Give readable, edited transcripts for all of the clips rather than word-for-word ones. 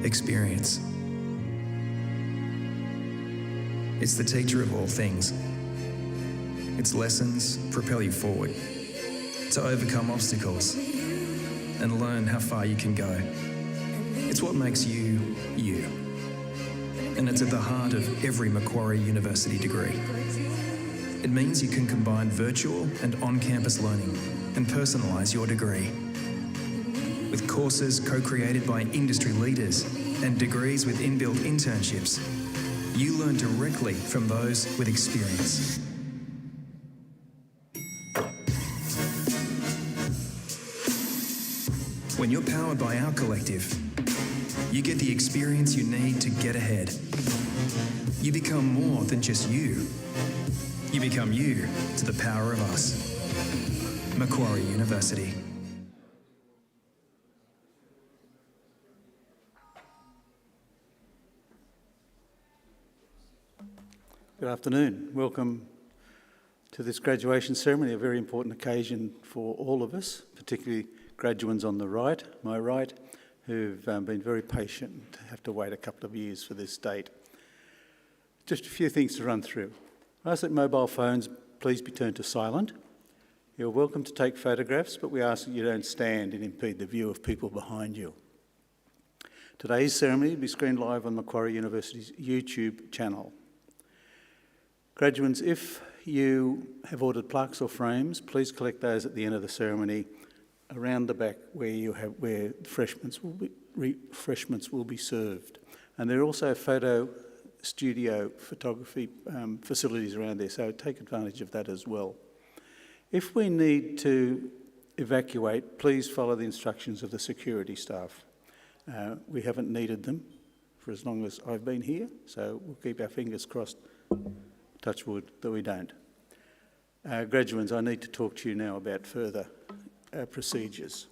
Experience. It's the teacher of all things. Its lessons propel you forward to overcome obstacles and learn how far you can go. It's what makes you, you. And it's at the heart of every Macquarie University degree. It means you can combine virtual and on-campus learning and personalise your degree. With courses co-created by industry leaders and degrees with inbuilt internships, you learn directly from those with experience. When you're powered by our collective, you get the experience you need to get ahead. You become more than just you. You become you to the power of us. Macquarie University. Good afternoon. Welcome to this graduation ceremony, a very important occasion for all of us, particularly graduates on the right, my right, who've been very patient to have to wait a couple of years for this date. Just a few things to run through. I ask that mobile phones please be turned to silent. You're welcome to take photographs, but we ask that you don't stand and impede the view of people behind you. Today's ceremony will be screened live on Macquarie University's YouTube channel. Graduates, if you have ordered plaques or frames, please collect those at the end of the ceremony around the back where refreshments will be served. And there are also photo studio photography facilities around there, so take advantage of that as well. If we need to evacuate, please follow the instructions of the security staff. We haven't needed them for as long as I've been here, so we'll keep our fingers crossed, touch wood, that we don't. Graduates, I need to talk to you now about further procedures.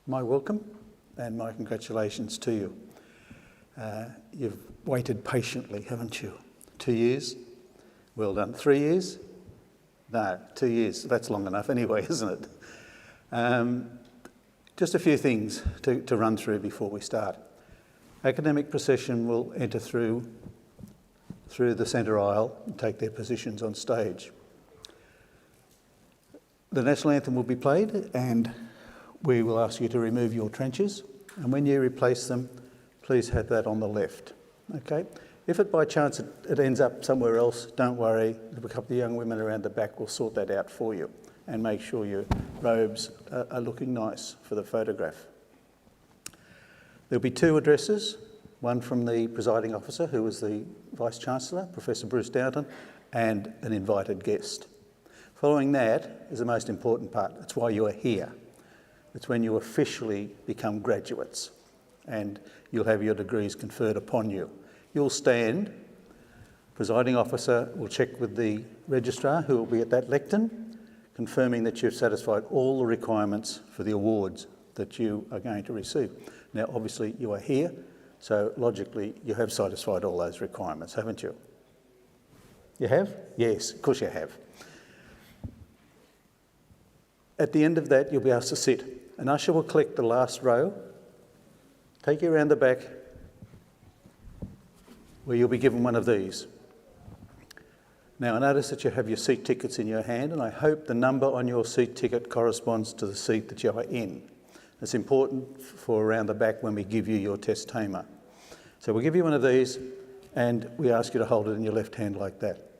My welcome and my congratulations to you. You've waited patiently, haven't you? 2 years? Well done. 3 years? No, 2 years. That's long enough anyway, isn't it? Just a few things to run through before we start. Academic procession will enter through the centre aisle and take their positions on stage. The national anthem will be played and we will ask you to remove your trenches, and when you replace them, please have that on the left, okay? If it by chance it ends up somewhere else, don't worry, a couple of young women around the back will sort that out for you and make sure your robes are looking nice for the photograph. There'll be 2 addresses, one from the presiding officer, who was the Vice-Chancellor, Professor Bruce Downton, and an invited guest. Following that is the most important part. It's why you are here. It's when you officially become graduates and you'll have your degrees conferred upon you. You'll stand. Presiding officer will check with the registrar, who will be at that lectern, confirming that you've satisfied all the requirements for the awards that you are going to receive. Now, obviously, you are here, so logically, you have satisfied all those requirements, haven't you? You have? Yes, of course you have. At the end of that, you'll be asked to sit. An usher will collect the last row, take you around the back, where you'll be given one of these. Now, I notice that you have your seat tickets in your hand, and I hope the number on your seat ticket corresponds to the seat that you are in. It's important for around the back when we give you your test tamer. So we'll give you one of these, and we ask you to hold it in your left hand like that.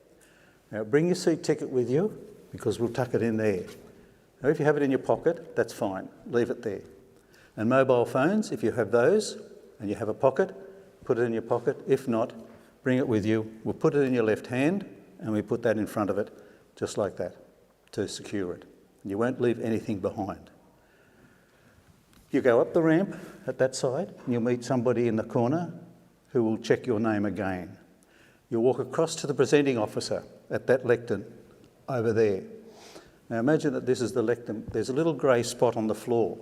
Now, bring your seat ticket with you, because we'll tuck it in there. Now, if you have it in your pocket, that's fine. Leave it there. And mobile phones, if you have those, and you have a pocket, put it in your pocket. If not, bring it with you. We'll put it in your left hand, and we put that in front of it, just like that, to secure it. You won't leave anything behind. You go up the ramp at that side, and you'll meet somebody in the corner who will check your name again. You'll walk across to the presenting officer at that lectern over there. Now imagine that this is the lectern. There's a little grey spot on the floor.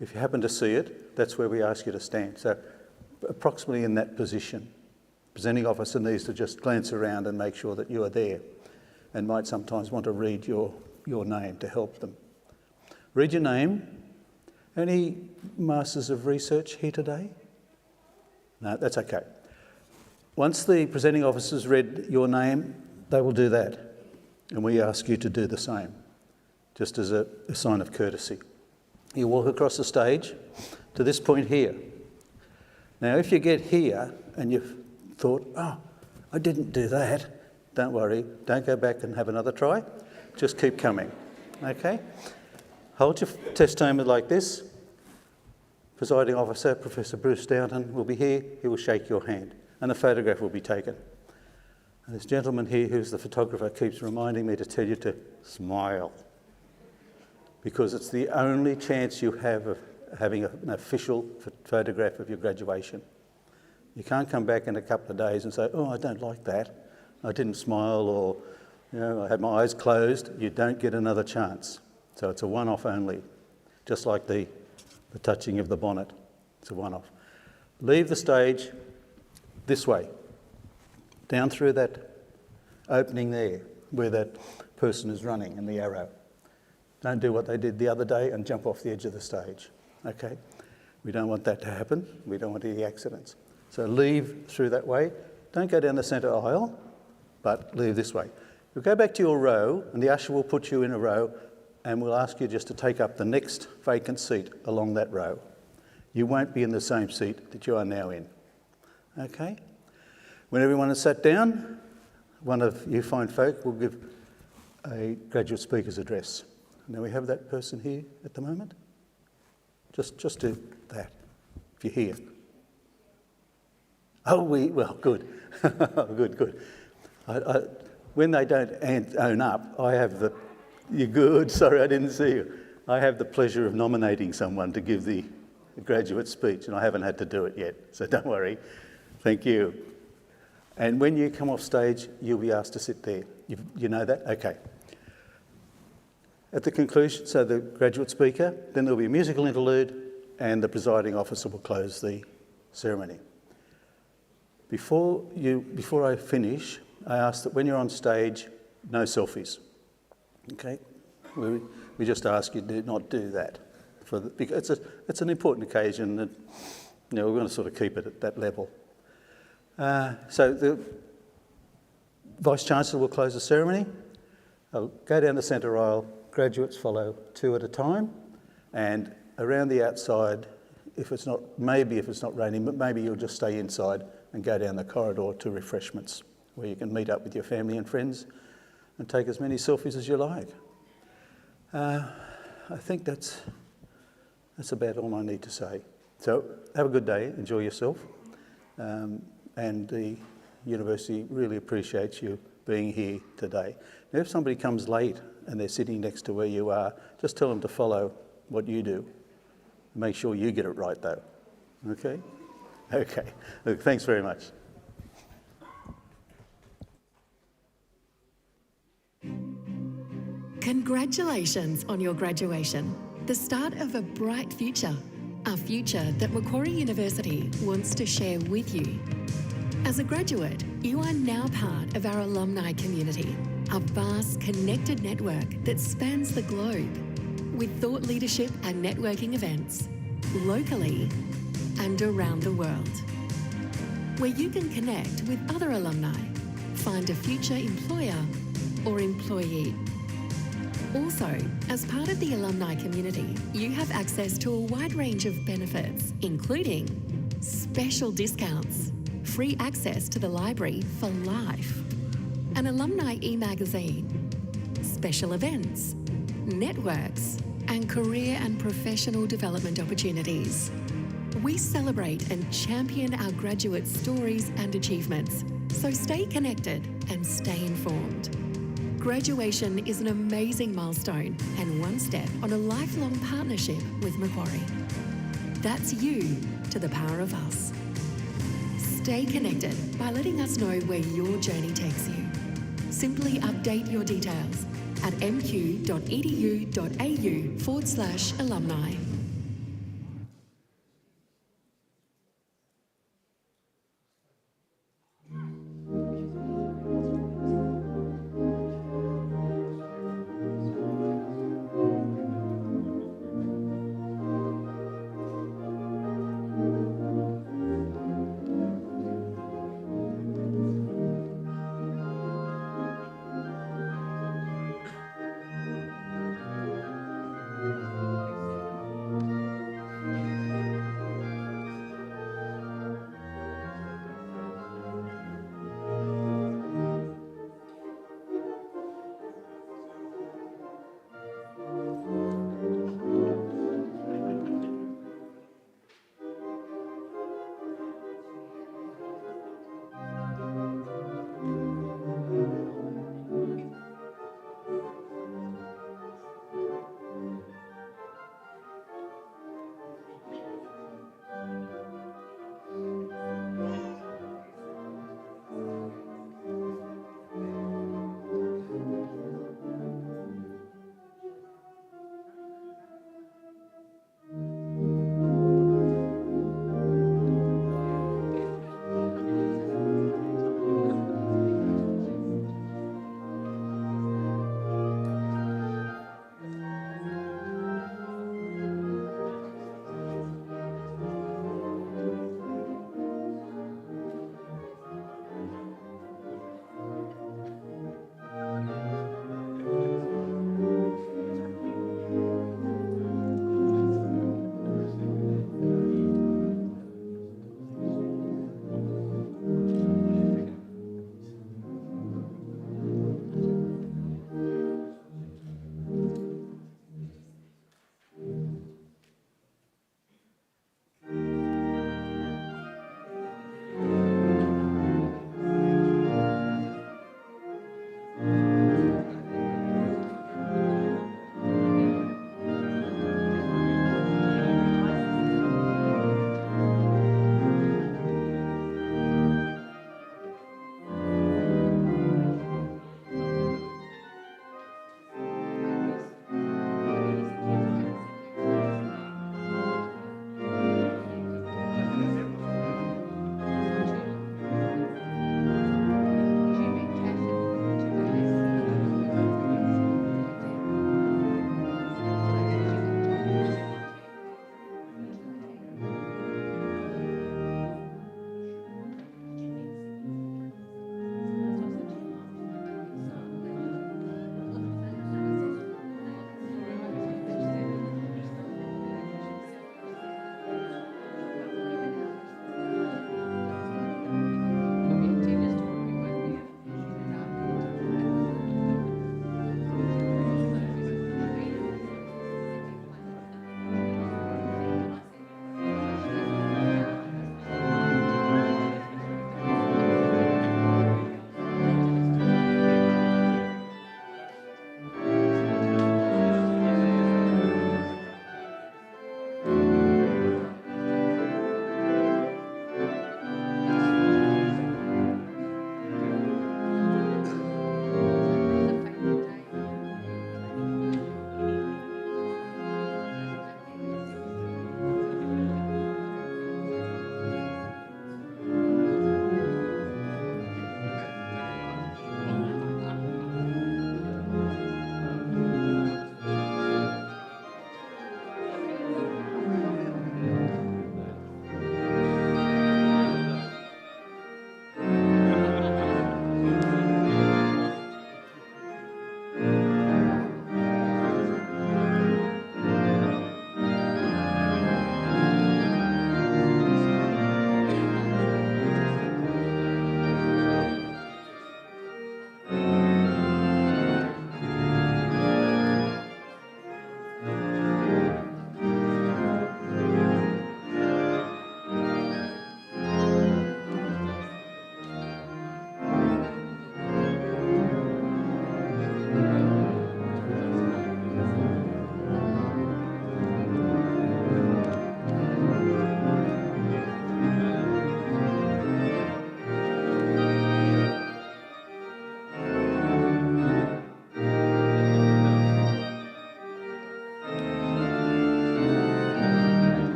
If you happen to see it, that's where we ask you to stand. So approximately in that position. The presenting officer needs to just glance around and make sure that you are there, and might sometimes want to read your name to help them. Read your name. Any Masters of Research here today? No, that's okay. Once the presenting officer's read your name, they will do that. And we ask you to do the same, just as a sign of courtesy. You walk across the stage to this point here. Now, if you get here and you've thought, oh, I didn't do that, don't worry. Don't go back and have another try. Just keep coming, okay? Hold your test tamer like this. Presiding officer, Professor Bruce Downton, will be here. He will shake your hand, and a photograph will be taken. And this gentleman here, who's the photographer, keeps reminding me to tell you to smile, because it's the only chance you have of having an official photograph of your graduation. You can't come back in a couple of days and say, oh, I don't like that. I didn't smile, or I had my eyes closed. You don't get another chance. So it's a one-off only, just like the touching of the bonnet. It's a one-off. Leave the stage this way, down through that opening there where that person is running in the arrow. Don't do what they did the other day and jump off the edge of the stage, okay? We don't want that to happen. We don't want any accidents. So leave through that way. Don't go down the centre aisle, but leave this way. You'll go back to your row, and the usher will put you in a row, and we'll ask you just to take up the next vacant seat along that row. You won't be in the same seat that you are now in, okay? When everyone has sat down, one of you fine folk will give a graduate speaker's address. Now we have that person here at the moment. Just do that, if you're here. Oh, well, good. Good. When they don't own up, I have the... You're good, sorry I didn't see you. I have the pleasure of nominating someone to give the graduate speech, and I haven't had to do it yet, so don't worry. Thank you. And when you come off stage, you'll be asked to sit there. You know that? Okay. At the conclusion, so the graduate speaker, then there'll be a musical interlude, and the presiding officer will close the ceremony. Before I finish, I ask that when you're on stage, no selfies. Okay? We just ask you to not do that. Because it's an important occasion that we're going to sort of keep it at that level. So the Vice-Chancellor will close the ceremony. I'll go down the centre aisle. Graduates follow two at a time. And around the outside, if it's not raining, but maybe you'll just stay inside and go down the corridor to refreshments, where you can meet up with your family and friends and take as many selfies as you like. I think that's about all I need to say. So have a good day, enjoy yourself, and the university really appreciates you being here today. Now, if somebody comes late and they're sitting next to where you are, just tell them to follow what you do. Make sure you get it right though, okay? Okay, look, thanks very much. Congratulations on your graduation, the start of a bright future, a future that Macquarie University wants to share with you. As a graduate, you are now part of our alumni community, a vast connected network that spans the globe, with thought leadership and networking events, locally and around the world, where you can connect with other alumni, find a future employer or employee. Also, as part of the alumni community, you have access to a wide range of benefits, including special discounts, free access to the library for life, an alumni e-magazine, special events, networks, and career and professional development opportunities. We celebrate and champion our graduate stories and achievements, so stay connected and stay informed. Graduation is an amazing milestone and one step on a lifelong partnership with Macquarie. That's you to the power of us. Stay connected by letting us know where your journey takes you. Simply update your details at mq.edu.au/alumni.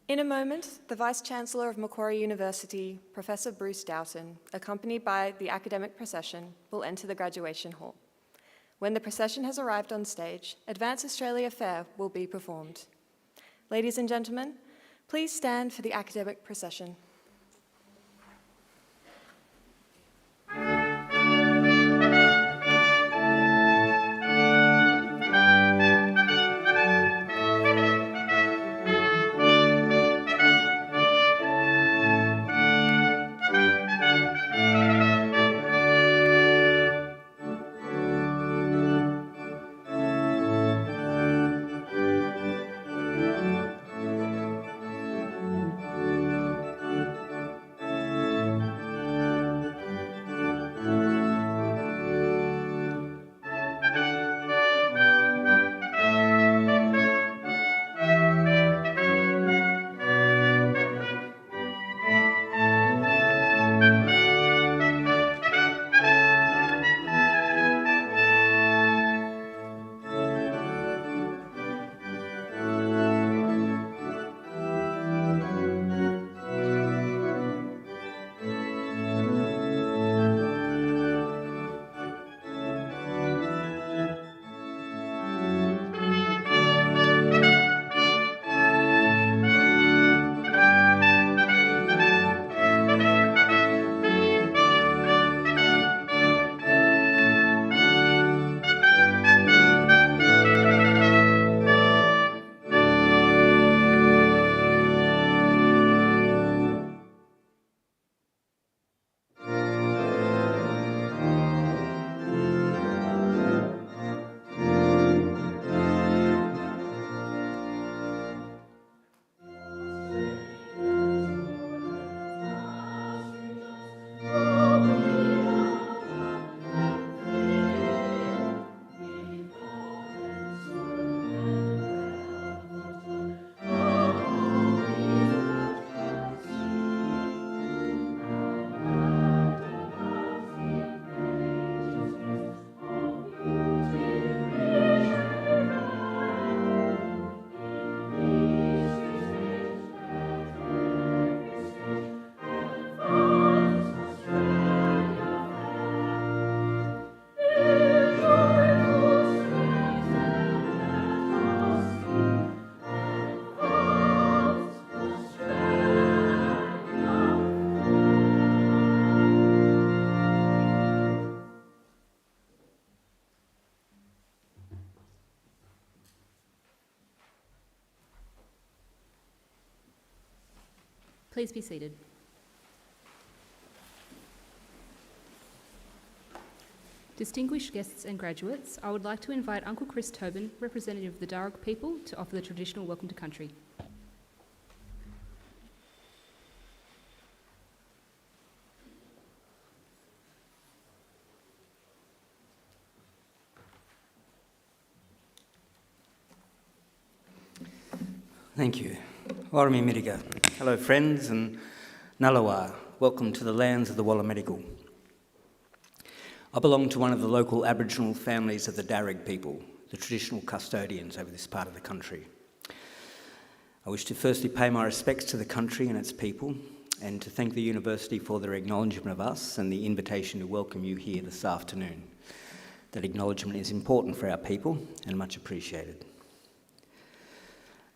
In a moment, the Vice-Chancellor of Macquarie University, Professor Bruce Doughton, accompanied by the academic procession, will enter the graduation hall. When the procession has arrived on stage, Advance Australia Fair will be performed. Ladies and gentlemen, please stand for the academic procession. Please be seated. Distinguished guests and graduates, I would like to invite Uncle Chris Tobin, representative of the Darug people, to offer the traditional welcome to country. Thank you. Warami Miriga. Hello friends and Nalawa. Welcome to the lands of the Wallamedigal. I belong to one of the local Aboriginal families of the Darug people, the traditional custodians over this part of the country. I wish to firstly pay my respects to the country and its people and to thank the university for their acknowledgement of us and the invitation to welcome you here this afternoon. That acknowledgement is important for our people and much appreciated.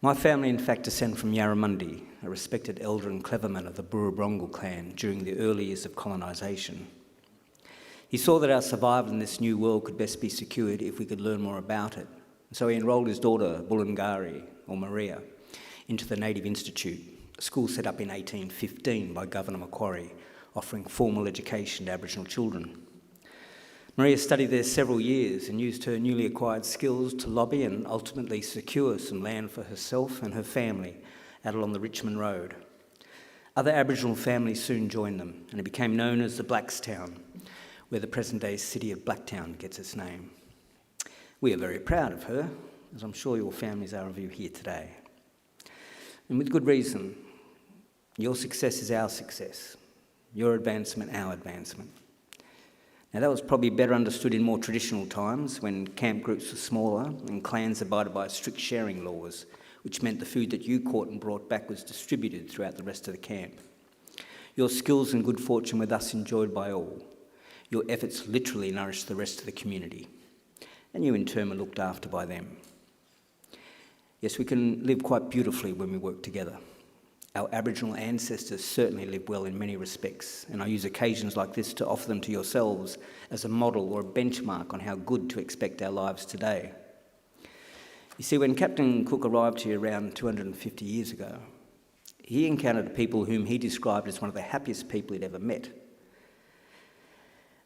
My family, in fact, descend from Yarramundi, a respected elder and cleverman of the Burrabrongal clan during the early years of colonisation. He saw that our survival in this new world could best be secured if we could learn more about it. So he enrolled his daughter, Bulungari, or Maria, into the Native Institute, a school set up in 1815 by Governor Macquarie, offering formal education to Aboriginal children. Maria studied there several years and used her newly acquired skills to lobby and ultimately secure some land for herself and her family out along the Richmond Road. Other Aboriginal families soon joined them and it became known as the Blackstown, where the present-day city of Blacktown gets its name. We are very proud of her, as I'm sure your families are of you here today. And with good reason. Your success is our success, your advancement, our advancement. Now that was probably better understood in more traditional times when camp groups were smaller and clans abided by strict sharing laws which meant the food that you caught and brought back was distributed throughout the rest of the camp. Your skills and good fortune were thus enjoyed by all. Your efforts literally nourished the rest of the community, and you in turn were looked after by them. Yes, we can live quite beautifully when we work together. Our Aboriginal ancestors certainly lived well in many respects, and I use occasions like this to offer them to yourselves as a model or a benchmark on how good to expect our lives today. You see, when Captain Cook arrived here around 250 years ago, he encountered people whom he described as one of the happiest people he'd ever met.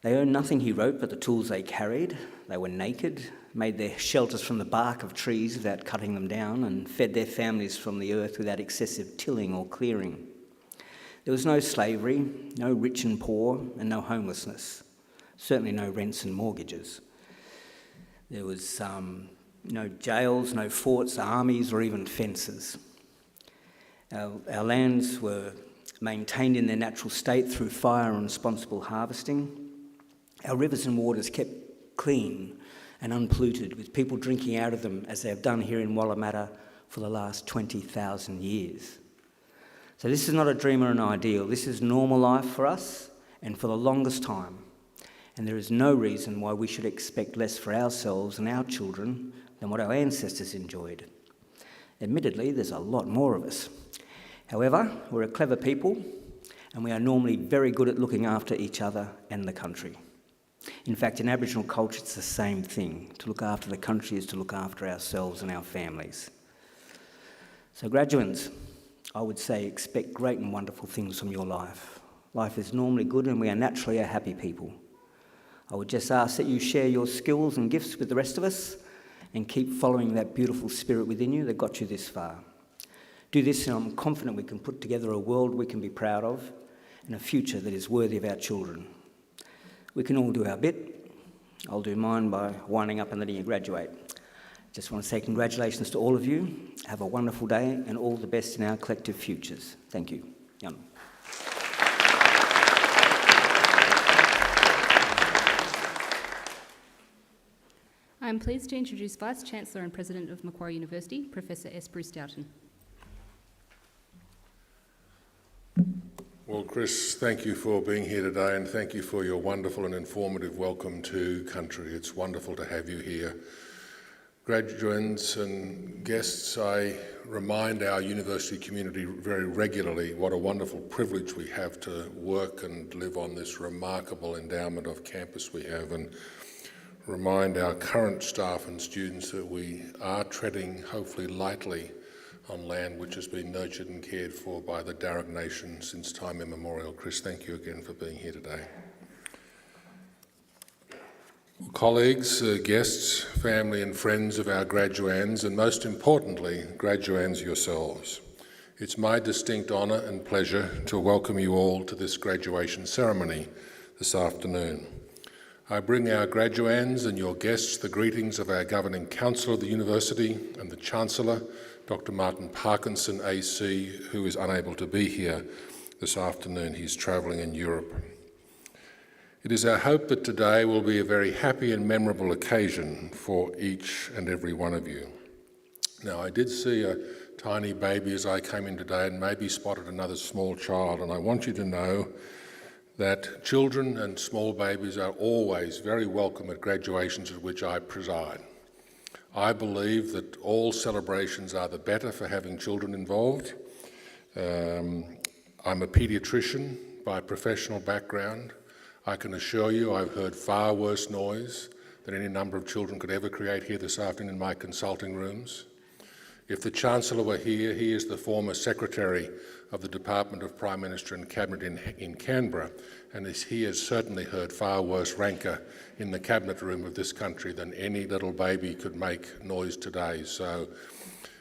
They owned nothing, he wrote, but the tools they carried. They were naked, made their shelters from the bark of trees without cutting them down, and fed their families from the earth without excessive tilling or clearing. There was no slavery, no rich and poor, and no homelessness. Certainly no rents and mortgages. There was no jails, no forts, armies, or even fences. Our lands were maintained in their natural state through fire and responsible harvesting. Our rivers and waters kept clean and unpolluted, with people drinking out of them as they have done here in Wallamata for the last 20,000 years. So this is not a dream or an ideal. This is normal life for us and for the longest time. And there is no reason why we should expect less for ourselves and our children than what our ancestors enjoyed. Admittedly, there's a lot more of us. However, we're a clever people, and we are normally very good at looking after each other and the country. In fact, in Aboriginal culture, it's the same thing. To look after the country is to look after ourselves and our families. So graduates, I would say expect great and wonderful things from your life. Life is normally good and we are naturally a happy people. I would just ask that you share your skills and gifts with the rest of us and keep following that beautiful spirit within you that got you this far. Do this and I'm confident we can put together a world we can be proud of and a future that is worthy of our children. We can all do our bit. I'll do mine by winding up and letting you graduate. Just want to say congratulations to all of you. Have a wonderful day and all the best in our collective futures. Thank you. Jan. I am pleased to introduce Vice-Chancellor and President of Macquarie University, Professor S. Bruce Doughton. Well, Chris, thank you for being here today and thank you for your wonderful and informative welcome to country. It's wonderful to have you here. Graduates and guests, I remind our university community very regularly what a wonderful privilege we have to work and live on this remarkable endowment of campus we have, and remind our current staff and students that we are treading, hopefully lightly, on land which has been nurtured and cared for by the Darug Nation since time immemorial. Chris, thank you again for being here today. Colleagues, guests, family and friends of our graduands, and most importantly, graduands yourselves. It's my distinct honour and pleasure to welcome you all to this graduation ceremony this afternoon. I bring our graduands and your guests the greetings of our Governing Council of the University and the Chancellor, Dr. Martin Parkinson, AC, who is unable to be here this afternoon. He's travelling in Europe. It is our hope that today will be a very happy and memorable occasion for each and every one of you. Now, I did see a tiny baby as I came in today and maybe spotted another small child, and I want you to know that children and small babies are always very welcome at graduations at which I preside. I believe that all celebrations are the better for having children involved. I'm a paediatrician by professional background. I can assure you I've heard far worse noise than any number of children could ever create here this afternoon in my consulting rooms. If the Chancellor were here, he is the former Secretary of the Department of Prime Minister and Cabinet in Canberra, and he has certainly heard far worse rancour in the Cabinet room of this country than any little baby could make noise today. So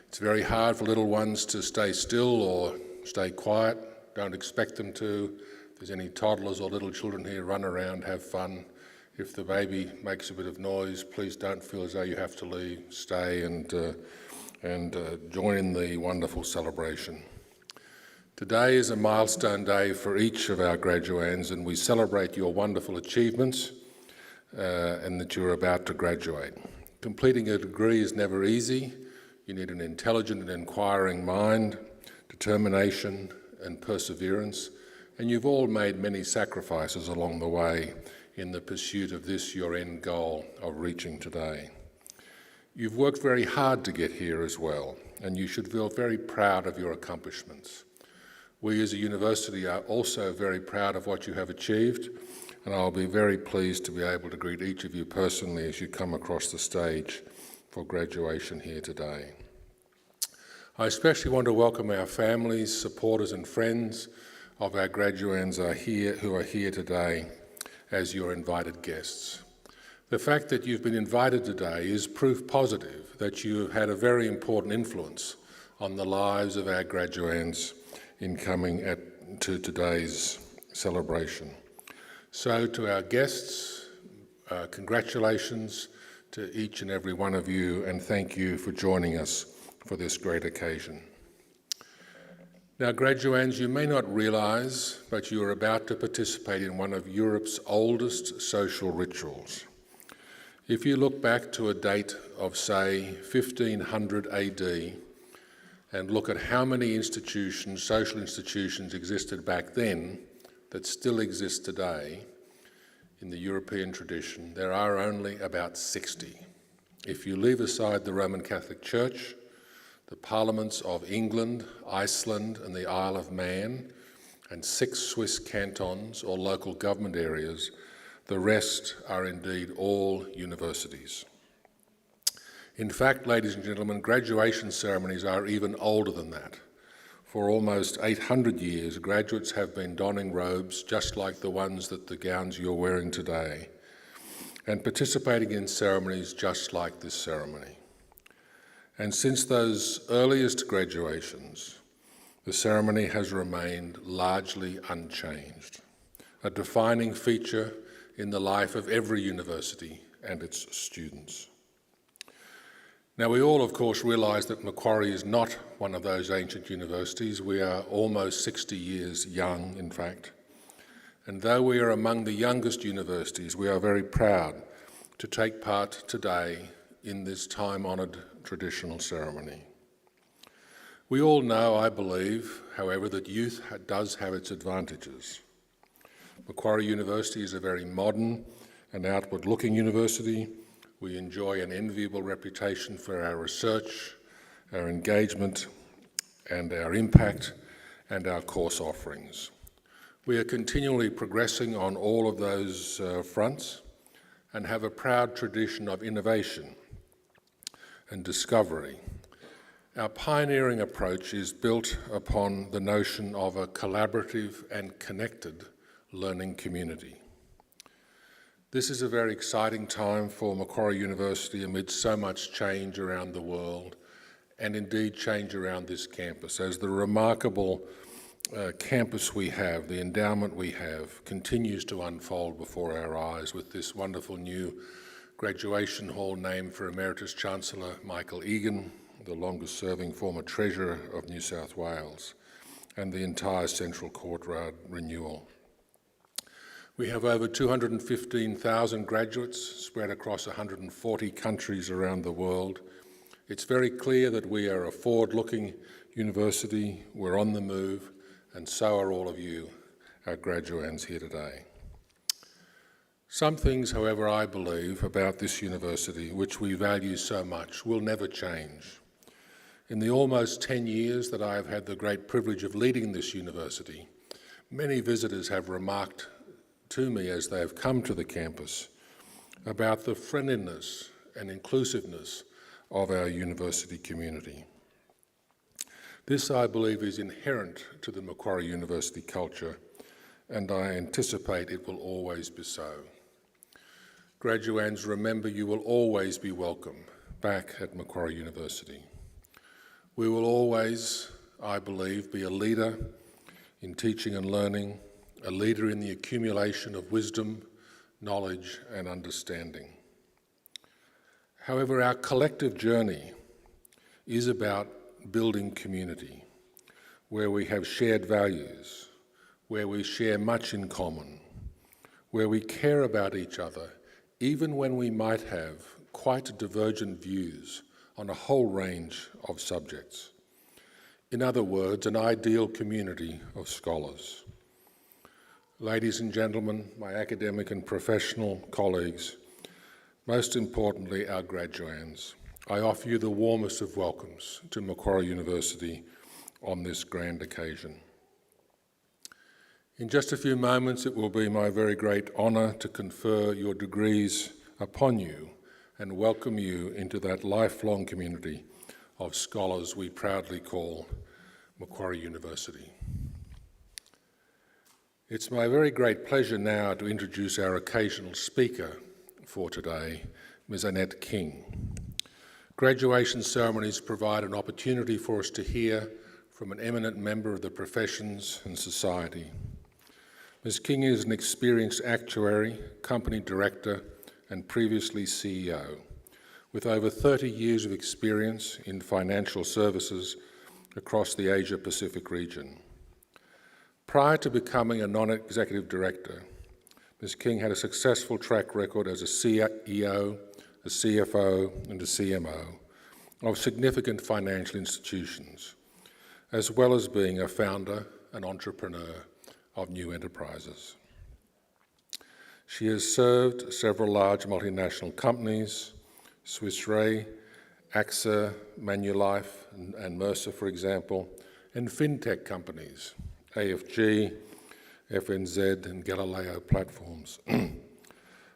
it's very hard for little ones to stay still or stay quiet. Don't expect them to. If there's any toddlers or little children here, run around, have fun. If the baby makes a bit of noise, please don't feel as though you have to leave. Stay and join in the wonderful celebration. Today is a milestone day for each of our graduands, and we celebrate your wonderful achievements and that you're about to graduate. Completing a degree is never easy. You need an intelligent and inquiring mind, determination and perseverance, and you've all made many sacrifices along the way in the pursuit of this, your end goal of reaching today. You've worked very hard to get here as well, and you should feel very proud of your accomplishments. We as a university are also very proud of what you have achieved, and I'll be very pleased to be able to greet each of you personally as you come across the stage for graduation here today. I especially want to welcome our families, supporters and friends of our graduands who are here today as your invited guests. The fact that you've been invited today is proof positive that you have had a very important influence on the lives of our graduands in coming to today's celebration. So to our guests, congratulations to each and every one of you, and thank you for joining us for this great occasion. Now, graduands, you may not realise, but you are about to participate in one of Europe's oldest social rituals. If you look back to a date of, say, 1500 AD, and look at how many social institutions existed back then that still exist today in the European tradition, there are only about 60. If you leave aside the Roman Catholic Church, the parliaments of England, Iceland and the Isle of Man, and 6 Swiss cantons or local government areas, the rest are indeed all universities. In fact, ladies and gentlemen, graduation ceremonies are even older than that. For almost 800 years, graduates have been donning robes just like the gowns you're wearing today, and participating in ceremonies just like this ceremony. And since those earliest graduations, the ceremony has remained largely unchanged, a defining feature in the life of every university and its students. Now, we all, of course, realise that Macquarie is not one of those ancient universities. We are almost 60 years young, in fact. And though we are among the youngest universities, we are very proud to take part today in this time-honoured traditional ceremony. We all know, I believe, however, that youth does have its advantages. Macquarie University is a very modern and outward-looking university. We enjoy an enviable reputation for our research, our engagement, and our impact, and our course offerings. We are continually progressing on all of those fronts and have a proud tradition of innovation and discovery. Our pioneering approach is built upon the notion of a collaborative and connected learning community. This is a very exciting time for Macquarie University amid so much change around the world, and indeed change around this campus, as the remarkable campus we have, the endowment we have, continues to unfold before our eyes with this wonderful new graduation hall named for Emeritus Chancellor Michael Egan, the longest-serving former Treasurer of New South Wales, and the entire Central Courtyard renewal. We have over 215,000 graduates spread across 140 countries around the world. It's very clear that we are a forward-looking university, we're on the move, and so are all of you, our graduands here today. Some things, however, I believe about this university, which we value so much, will never change. In the almost 10 years that I have had the great privilege of leading this university, many visitors have remarked to me as they have come to the campus about the friendliness and inclusiveness of our university community. This, I believe, is inherent to the Macquarie University culture, and I anticipate it will always be so. Graduands, remember you will always be welcome back at Macquarie University. We will always, I believe, be a leader in teaching and learning, a leader in the accumulation of wisdom, knowledge and understanding. However, our collective journey is about building community, where we have shared values, where we share much in common, where we care about each other, even when we might have quite divergent views on a whole range of subjects. In other words, an ideal community of scholars. Ladies and gentlemen, my academic and professional colleagues, most importantly our graduands, I offer you the warmest of welcomes to Macquarie University on this grand occasion. In just a few moments, it will be my very great honour to confer your degrees upon you and welcome you into that lifelong community of scholars we proudly call Macquarie University. It's my very great pleasure now to introduce our occasional speaker for today, Ms. Annette King. Graduation ceremonies provide an opportunity for us to hear from an eminent member of the professions and society. Ms. King is an experienced actuary, company director, and previously CEO, with over 30 years of experience in financial services across the Asia-Pacific region. Prior to becoming a non-executive director, Ms. King had a successful track record as a CEO, a CFO, and a CMO of significant financial institutions, as well as being a founder and entrepreneur of new enterprises. She has served several large multinational companies, Swiss Re, AXA, Manulife, and Mercer, for example, and fintech companies, AFG, FNZ, and Galileo platforms.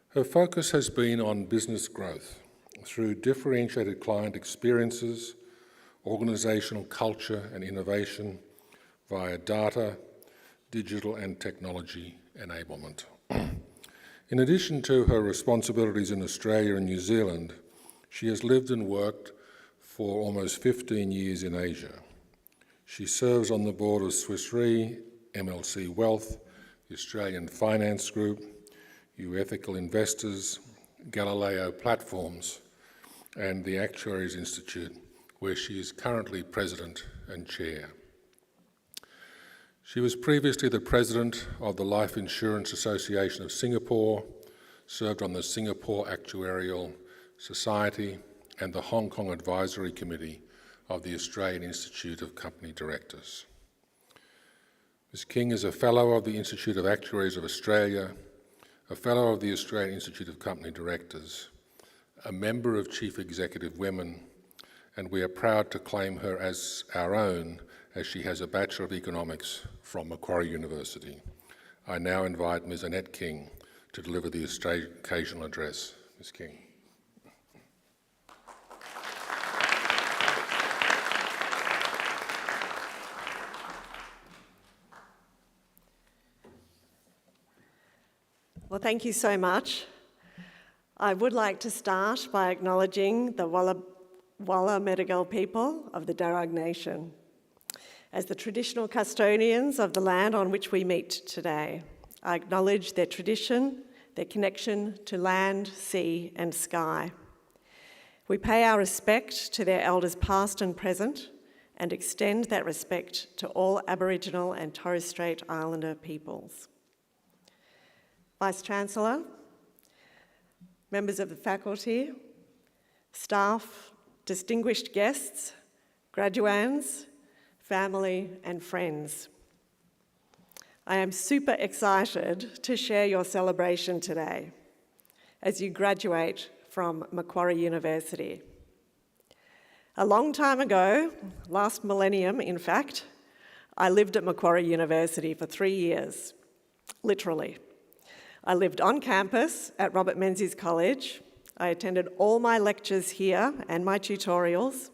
Her focus has been on business growth through differentiated client experiences, organisational culture and innovation via data, digital and technology enablement. In addition to her responsibilities in Australia and New Zealand, she has lived and worked for almost 15 years in Asia. She serves on the board of Swiss Re, MLC Wealth, the Australian Finance Group, U Ethical Investors, Galileo Platforms, and the Actuaries Institute, where she is currently president and chair. She was previously the president of the Life Insurance Association of Singapore, served on the Singapore Actuarial Society and the Hong Kong Advisory Committee of the Australian Institute of Company Directors. Ms. King is a Fellow of the Institute of Actuaries of Australia, a Fellow of the Australian Institute of Company Directors, a member of Chief Executive Women, and we are proud to claim her as our own, as she has a Bachelor of Economics from Macquarie University. I now invite Ms. Annette King to deliver the occasional address. Ms. King. Well, thank you so much. I would like to start by acknowledging the Walla Medigal people of the Darug Nation as the traditional custodians of the land on which we meet today. I acknowledge their tradition, their connection to land, sea and sky. We pay our respect to their elders past and present and extend that respect to all Aboriginal and Torres Strait Islander peoples. Vice-Chancellor, members of the faculty, staff, distinguished guests, graduands, family and friends. I am super excited to share your celebration today as you graduate from Macquarie University. A long time ago, last millennium in fact, I lived at Macquarie University for 3 years, literally. I lived on campus at Robert Menzies College. I attended all my lectures here and my tutorials.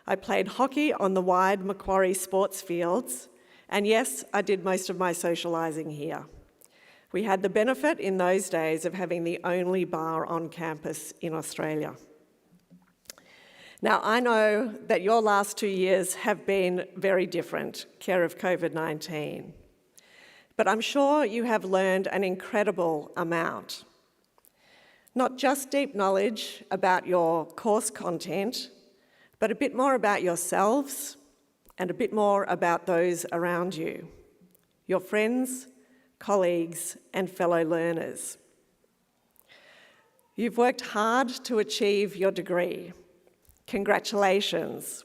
I played hockey on the wide Macquarie sports fields. And yes, I did most of my socialising here. We had the benefit in those days of having the only bar on campus in Australia. Now, I know that your last 2 years have been very different, care of COVID-19. But I'm sure you have learned an incredible amount. Not just deep knowledge about your course content, but a bit more about yourselves and a bit more about those around you, your friends, colleagues, and fellow learners. You've worked hard to achieve your degree. Congratulations.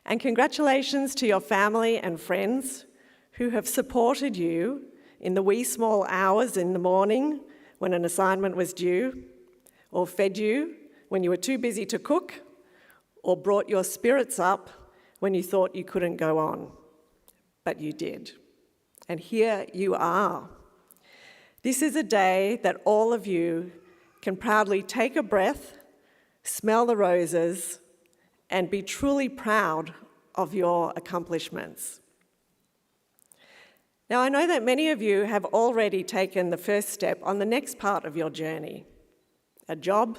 And congratulations to your family and friends who have supported you in the wee small hours in the morning when an assignment was due, or fed you when you were too busy to cook, or brought your spirits up when you thought you couldn't go on. But you did. And here you are. This is a day that all of you can proudly take a breath, smell the roses, and be truly proud of your accomplishments. Now, I know that many of you have already taken the first step on the next part of your journey, a job.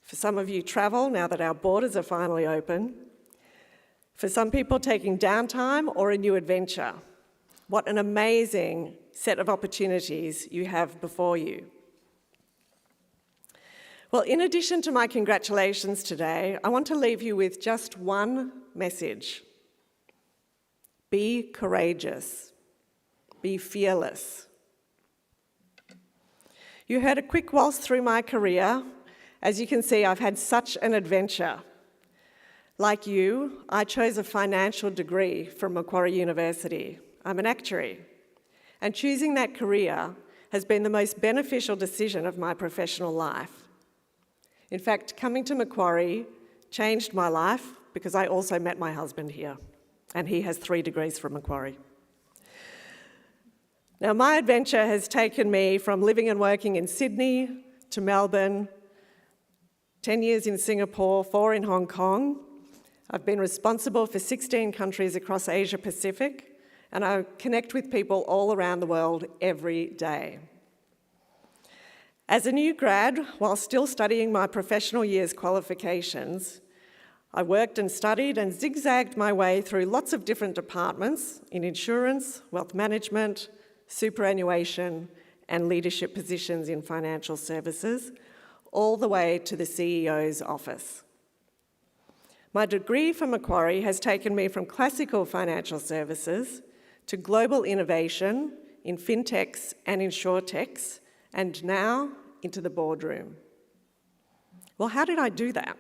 For some of you, travel, now that our borders are finally open. For some people, taking downtime or a new adventure. What an amazing set of opportunities you have before you. Well, in addition to my congratulations today, I want to leave you with just one message. Be courageous. Be fearless. You heard a quick waltz through my career. As you can see, I've had such an adventure. Like you, I chose a financial degree from Macquarie University. I'm an actuary. And choosing that career has been the most beneficial decision of my professional life. In fact, coming to Macquarie changed my life because I also met my husband here, and he has 3 degrees from Macquarie. Now, my adventure has taken me from living and working in Sydney to Melbourne, 10 years in Singapore, 4 in Hong Kong. I've been responsible for 16 countries across Asia Pacific, and I connect with people all around the world every day. As a new grad, while still studying my professional year's qualifications, I worked and studied and zigzagged my way through lots of different departments in insurance, wealth management, superannuation, and leadership positions in financial services, all the way to the CEO's office. My degree from Macquarie has taken me from classical financial services to global innovation in fintechs and insurtechs, and now into the boardroom. Well, how did I do that?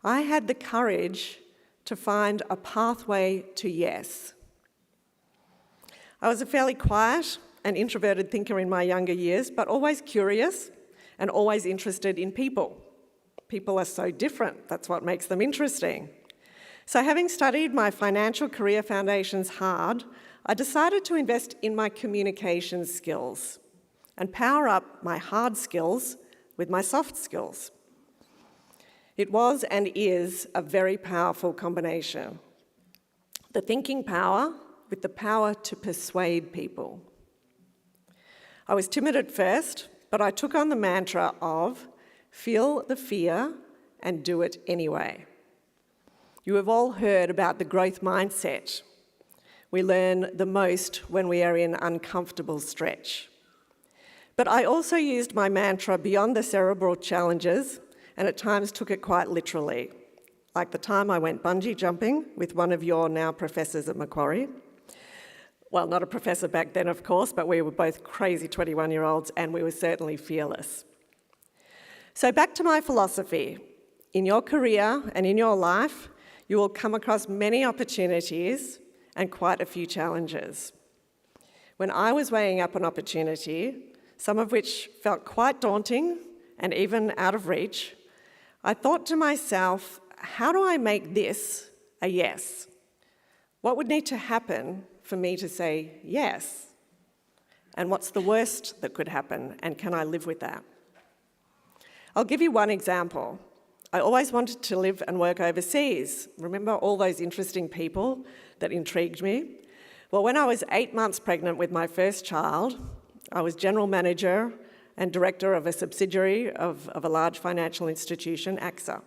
I had the courage to find a pathway to yes. I was a fairly quiet and introverted thinker in my younger years, but always curious and always interested in people. People are so different, that's what makes them interesting. So having studied my financial career foundations hard, I decided to invest in my communication skills and power up my hard skills with my soft skills. It was and is a very powerful combination. The thinking power with the power to persuade people. I was timid at first, but I took on the mantra of feel the fear and do it anyway. You have all heard about the growth mindset. We learn the most when we are in uncomfortable stretch. But I also used my mantra beyond the cerebral challenges, and at times took it quite literally, like the time I went bungee jumping with one of your now professors at Macquarie. Well, not a professor back then, of course, but we were both crazy 21-year-olds, and we were certainly fearless. So back to my philosophy. In your career and in your life, you will come across many opportunities and quite a few challenges. When I was weighing up an opportunity, some of which felt quite daunting and even out of reach, I thought to myself, how do I make this a yes? What would need to happen for me to say yes? And what's the worst that could happen, and can I live with that? I'll give you one example. I always wanted to live and work overseas. Remember all those interesting people that intrigued me? Well, when I was 8 months pregnant with my first child, I was general manager and director of a subsidiary of a large financial institution, AXA.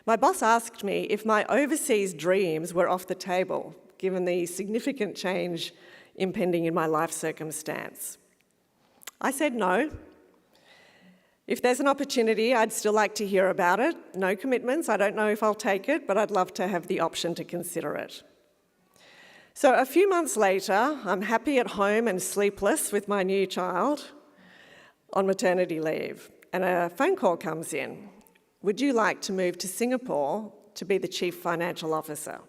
My boss asked me if my overseas dreams were off the table, given the significant change impending in my life circumstance. I said no. If there's an opportunity, I'd still like to hear about it. No commitments, I don't know if I'll take it, but I'd love to have the option to consider it. So a few months later, I'm happy at home and sleepless with my new child on maternity leave, and a phone call comes in. would you like to move to Singapore to be the Chief Financial Officer?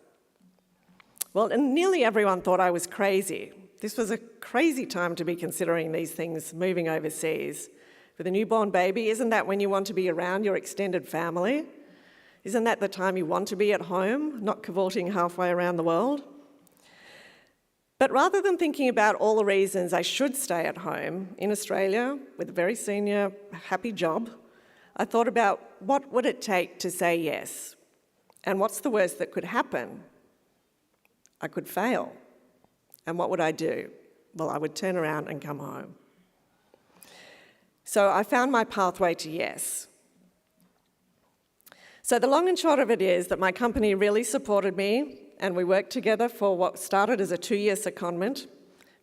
Well, and nearly everyone thought I was crazy. This was a crazy time to be considering these things, moving overseas. With a newborn baby, isn't that when you want to be around your extended family? Isn't that the time you want to be at home, not cavorting halfway around the world? But rather than thinking about all the reasons I should stay at home in Australia with a very senior, happy job, I thought about what would it take to say yes? And what's the worst that could happen? I could fail. And what would I do? Well, I would turn around and come home. So I found my pathway to yes. So the long and short of it is that my company really supported me, and we worked together for what started as a 2-year secondment,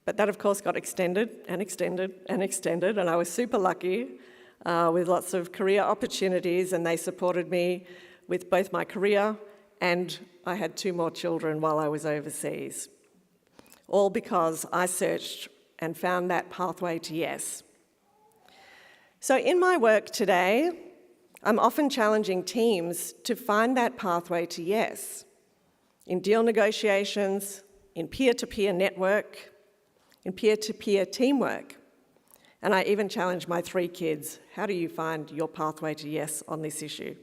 but that of course got extended and extended and extended, and I was super lucky with lots of career opportunities, and they supported me with both my career and I had 2 more children while I was overseas. All because I searched and found that pathway to yes. So in my work today, I'm often challenging teams to find that pathway to yes. In deal negotiations, in peer-to-peer network, in peer-to-peer teamwork. And I even challenge my 3 kids, how do you find your pathway to yes on this issue?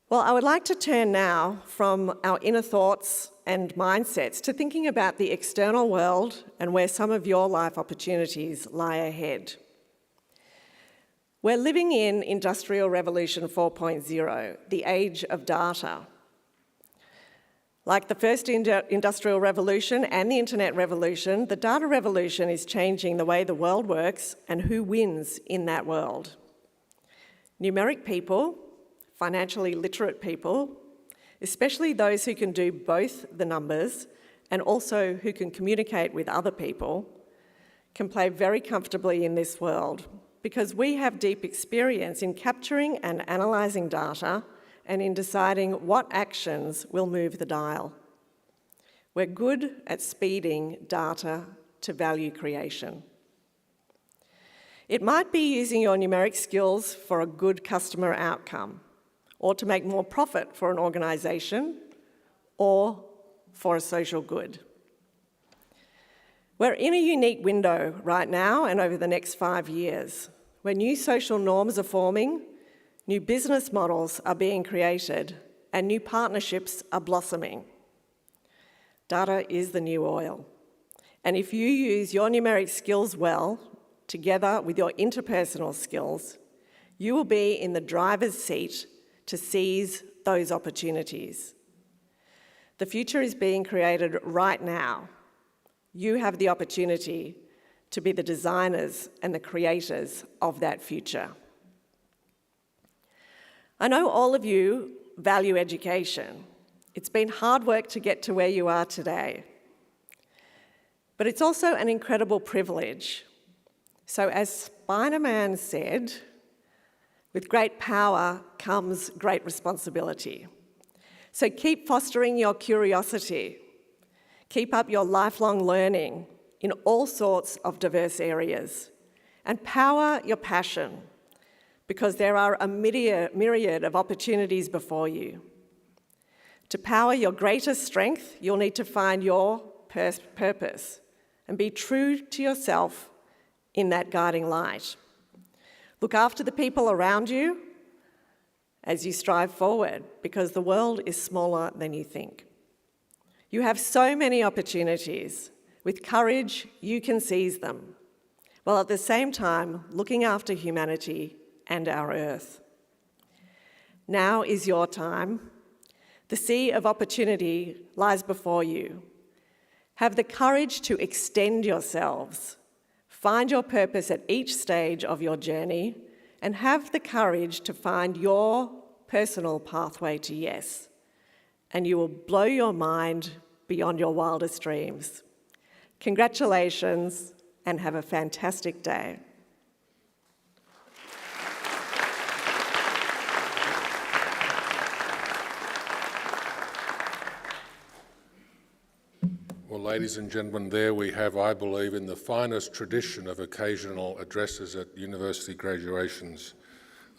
Well, I would like to turn now from our inner thoughts and mindsets to thinking about the external world and where some of your life opportunities lie ahead. We're living in Industrial Revolution 4.0, the age of data. Like the first industrial revolution and the internet revolution, the data revolution is changing the way the world works and who wins in that world. Numeric people, financially literate people, especially those who can do both the numbers and also who can communicate with other people, can play very comfortably in this world because we have deep experience in capturing and analysing data and in deciding what actions will move the dial. We're good at speeding data to value creation. It might be using your numeric skills for a good customer outcome, or to make more profit for an organisation, or for a social good. We're in a unique window right now and over the next 5 years, where new social norms are forming, new business models are being created, and new partnerships are blossoming. Data is the new oil. And if you use your numeric skills well, together with your interpersonal skills, you will be in the driver's seat to seize those opportunities. The future is being created right now. You have the opportunity to be the designers and the creators of that future. I know all of you value education. It's been hard work to get to where you are today. But it's also an incredible privilege. So as Spider-Man said, with great power comes great responsibility. So keep fostering your curiosity. Keep up your lifelong learning in all sorts of diverse areas. And power your passion, because there are a myriad of opportunities before you. To power your greatest strength, you'll need to find your purpose and be true to yourself in that guiding light. Look after the people around you as you strive forward, because the world is smaller than you think. You have so many opportunities. With courage, you can seize them, while at the same time looking after humanity and our earth. Now is your time. The sea of opportunity lies before you. Have the courage to extend yourselves. Find your purpose at each stage of your journey, and have the courage to find your personal pathway to yes. And you will blow your mind beyond your wildest dreams. Congratulations, and have a fantastic day. Well, ladies and gentlemen, there we have, I believe, in the finest tradition of occasional addresses at university graduations,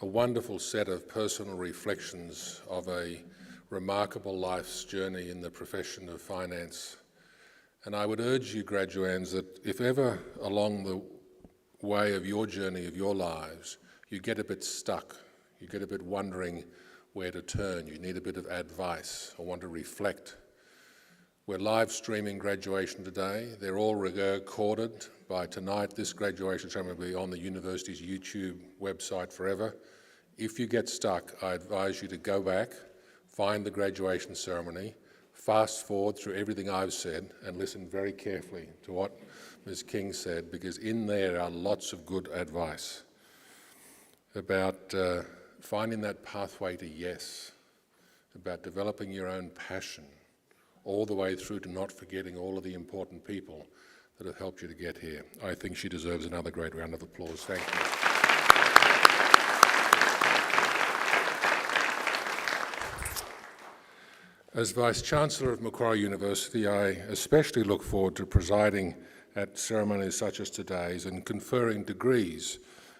a wonderful set of personal reflections of a remarkable life's journey in the profession of finance. And I would urge you, graduands, that if ever along the way of your journey of your lives you get a bit stuck, you get a bit wondering where to turn, you need a bit of advice or want to reflect, we're live streaming graduation today. They're all recorded by tonight. This graduation ceremony will be on the university's YouTube website forever. If you get stuck, I advise you to go back, find the graduation ceremony, fast forward through everything I've said and listen very carefully to what Ms. King said, because in there are lots of good advice about finding that pathway to yes, about developing your own passion, all the way through to not forgetting all of the important people that have helped you to get here. I think she deserves another great round of applause. Thank you. As Vice-Chancellor of Macquarie University, I especially look forward to presiding at ceremonies such as today's and conferring degrees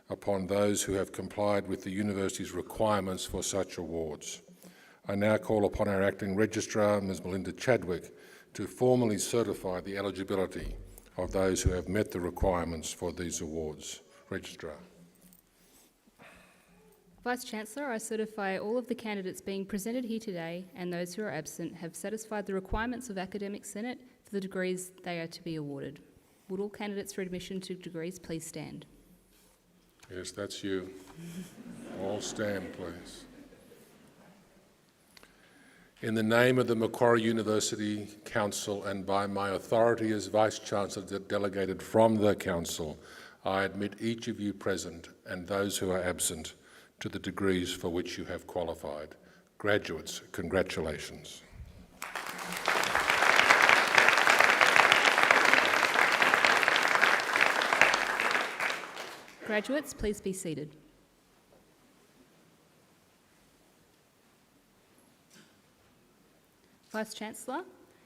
upon those who have complied with the university's requirements for such awards. I now call upon our Acting Registrar, Ms. Melinda Chadwick, to formally certify the eligibility of those who have met the requirements for these awards. Registrar. Vice-Chancellor, I certify all of the candidates being presented here today and those who are absent have satisfied the requirements of Academic Senate for the degrees they are to be awarded. Would all candidates for admission to degrees please stand? Yes, that's you. All stand, please. In the name of the Macquarie University Council and by my authority as Vice-Chancellor delegated from the Council, I admit each of you present and those who are absent to the degrees for which you have qualified. Graduates, congratulations. Graduates, please be seated. Vice-Chancellor,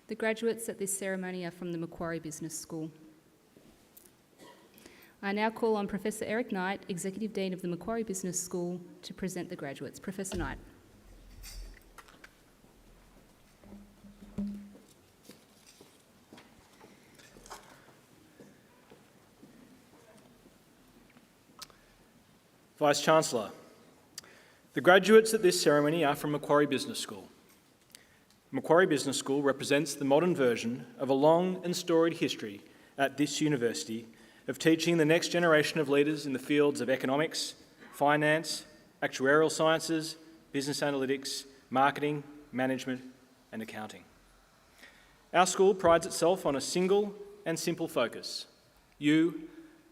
the graduates at this ceremony are from the Macquarie Business School. I now call on Professor Eric Knight, Executive Dean of the Macquarie Business School, to present the graduates. Professor Knight. Vice-Chancellor, the graduates at this ceremony are from Macquarie Business School. Macquarie Business School represents the modern version of a long and storied history at this university of teaching the next generation of leaders in the fields of economics, finance, actuarial sciences, business analytics, marketing, management, and accounting. Our school prides itself on a single and simple focus: you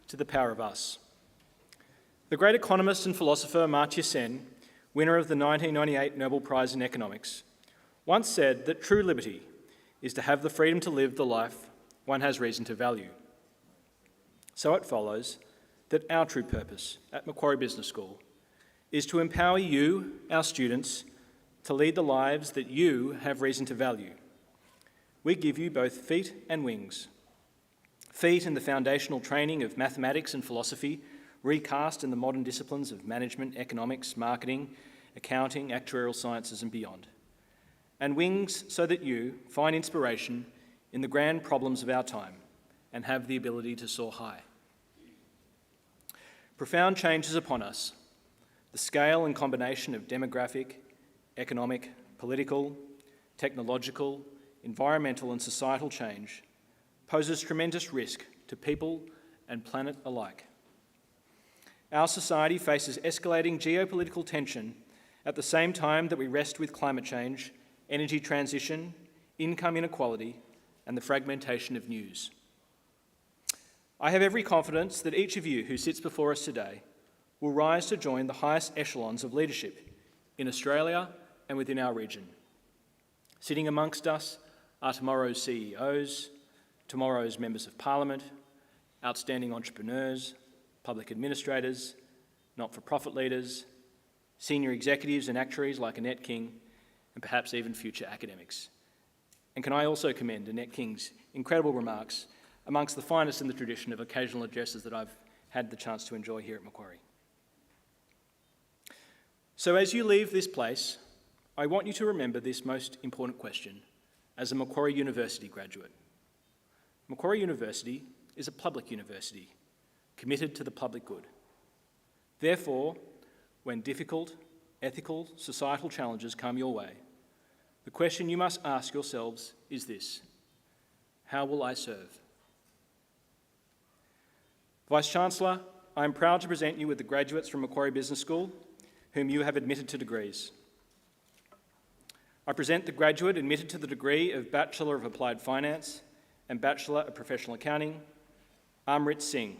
to the power of us. The great economist and philosopher Amartya Sen, winner of the 1998 Nobel Prize in Economics, once said that true liberty is to have the freedom to live the life one has reason to value. So it follows that our true purpose at Macquarie Business School is to empower you, our students, to lead the lives that you have reason to value. We give you both feet and wings. Feet in the foundational training of mathematics and philosophy, recast in the modern disciplines of management, economics, marketing, accounting, actuarial sciences and beyond. And wings so that you find inspiration in the grand problems of our time and have the ability to soar high. Profound change is upon us. The scale and combination of demographic, economic, political, technological, environmental and societal change poses tremendous risk to people and planet alike. Our society faces escalating geopolitical tension at the same time that we wrestle with climate change, energy transition, income inequality, and the fragmentation of news. I have every confidence that each of you who sits before us today will rise to join the highest echelons of leadership in Australia and within our region. Sitting amongst us are tomorrow's CEOs, tomorrow's members of Parliament, outstanding entrepreneurs, public administrators, not-for-profit leaders, senior executives and actuaries like Annette King, and perhaps even future academics. And can I also commend Annette King's incredible remarks, amongst the finest in the tradition of occasional addresses that I've had the chance to enjoy here at Macquarie. So as you leave this place, I want you to remember this most important question as a Macquarie University graduate. Macquarie University is a public university committed to the public good. Therefore, when difficult, ethical, societal challenges come your way, the question you must ask yourselves is this: how will I serve? Vice-Chancellor, I am proud to present you with the graduates from Macquarie Business School whom you have admitted to degrees. I present the graduate admitted to the degree of Bachelor of Applied Finance and Bachelor of Professional Accounting, Amrit Singh.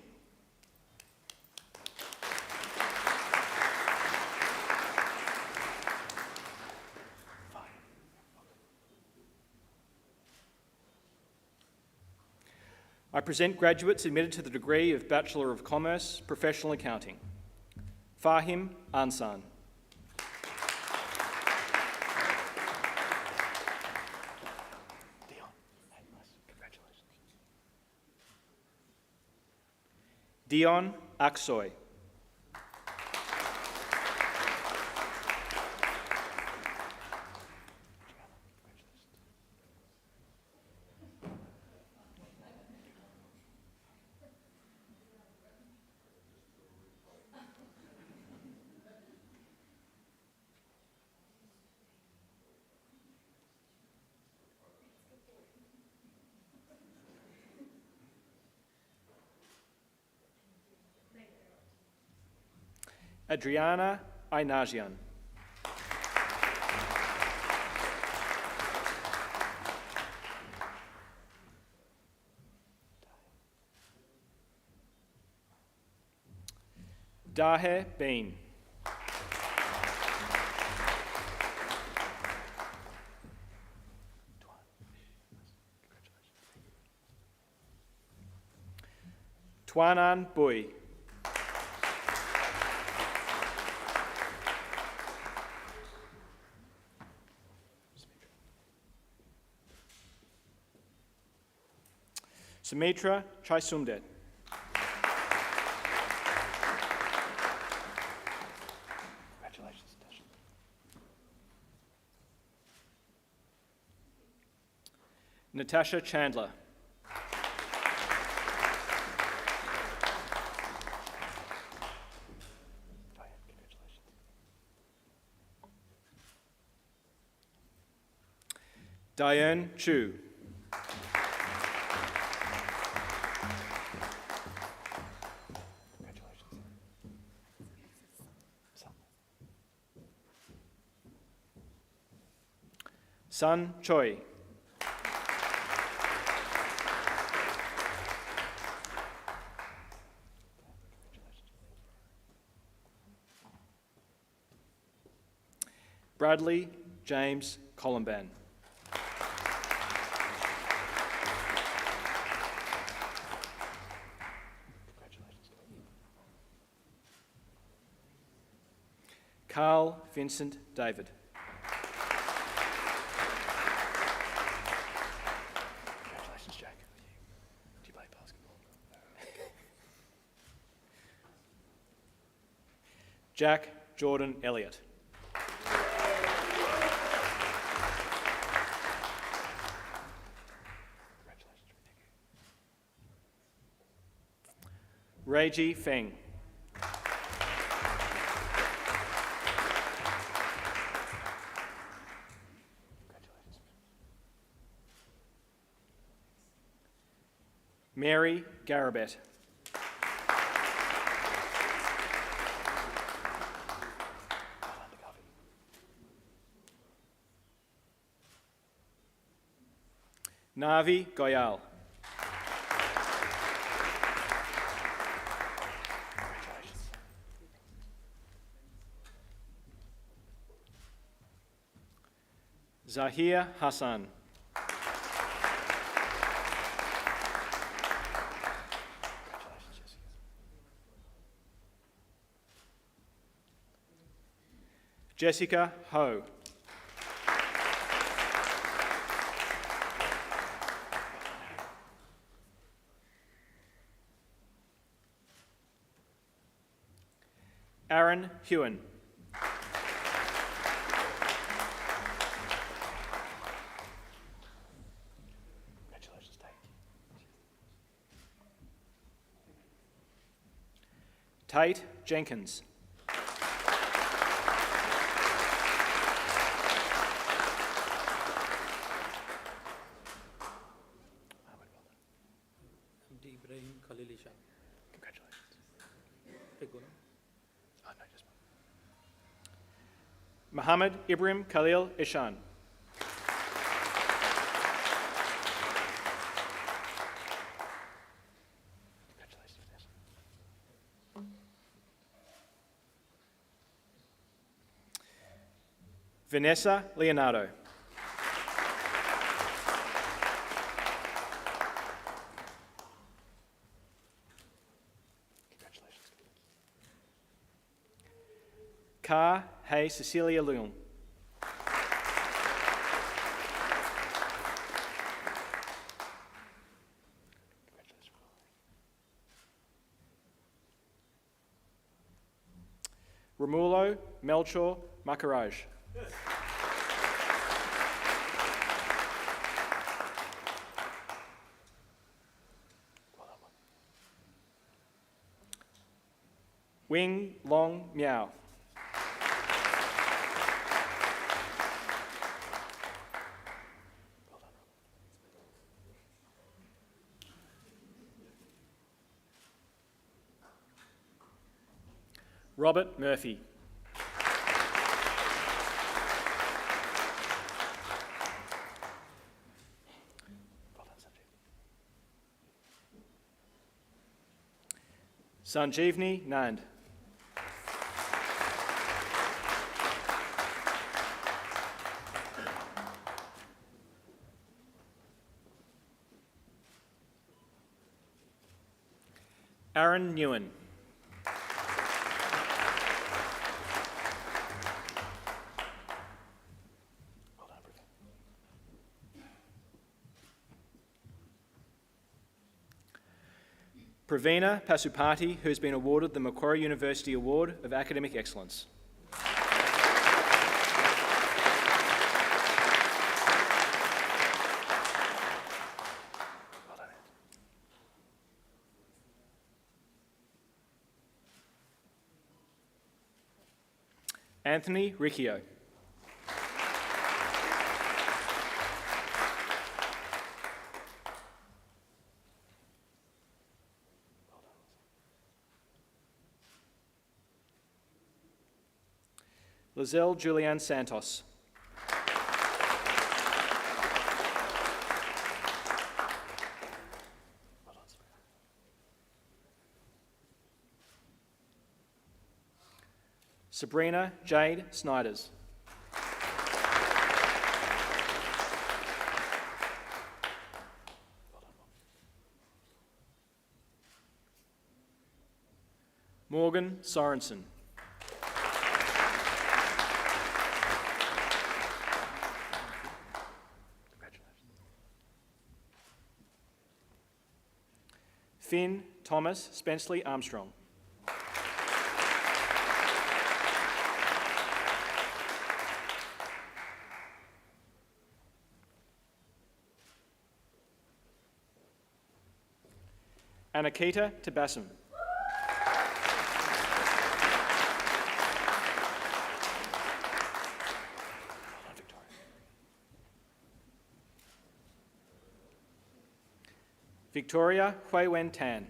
I present graduates admitted to the degree of Bachelor of Commerce, Professional Accounting, Fahim Ansan. Dion Aksoy. Adriana Ainajian. Dahe Bean. Tuanan Bui. Sumitra Chaisumdet. Congratulations, Tasha. Natasha Chandler. Diane Chu. Sun Choi. Bradley James Columban. Carl Vincent David. Congratulations, Jack. Do you play basketball? Jack Jordan Elliott. Reiji Feng. Mary Garabet. Navi Goyal. Zahir Hassan. Jessica Ho. Aaron Hewen. Tate Jenkins. Muhammad Ibrahim Khalil Ishan. Vanessa Leonardo. Ka Hey Cecilia Leung. Romulo Melchor Makaraj. Wing Long Miao. Robert Murphy. Sanjeevni Nand. Aaron Newen. Pravina Pasupati, who has been awarded the Macquarie University Award of Academic Excellence. Anthony Riccio. Lizelle Julianne Santos. Sabrina Jade Snyders. Morgan Sorensen. Finn Thomas Spenceley Armstrong. Anakita Tabassum. Victoria Hui Wen Tan.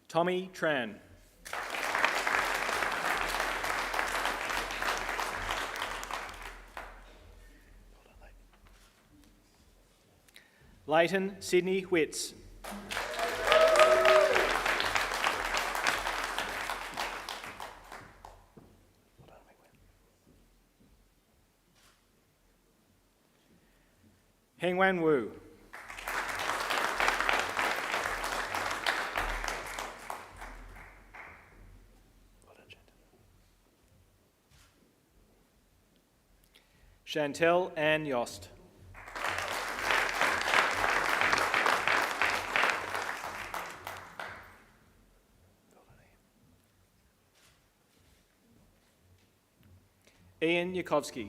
Tommy Tran. Leighton Sydney Witts. Hengwan Wu. Chantel Ann Yost. Ian Yakovsky.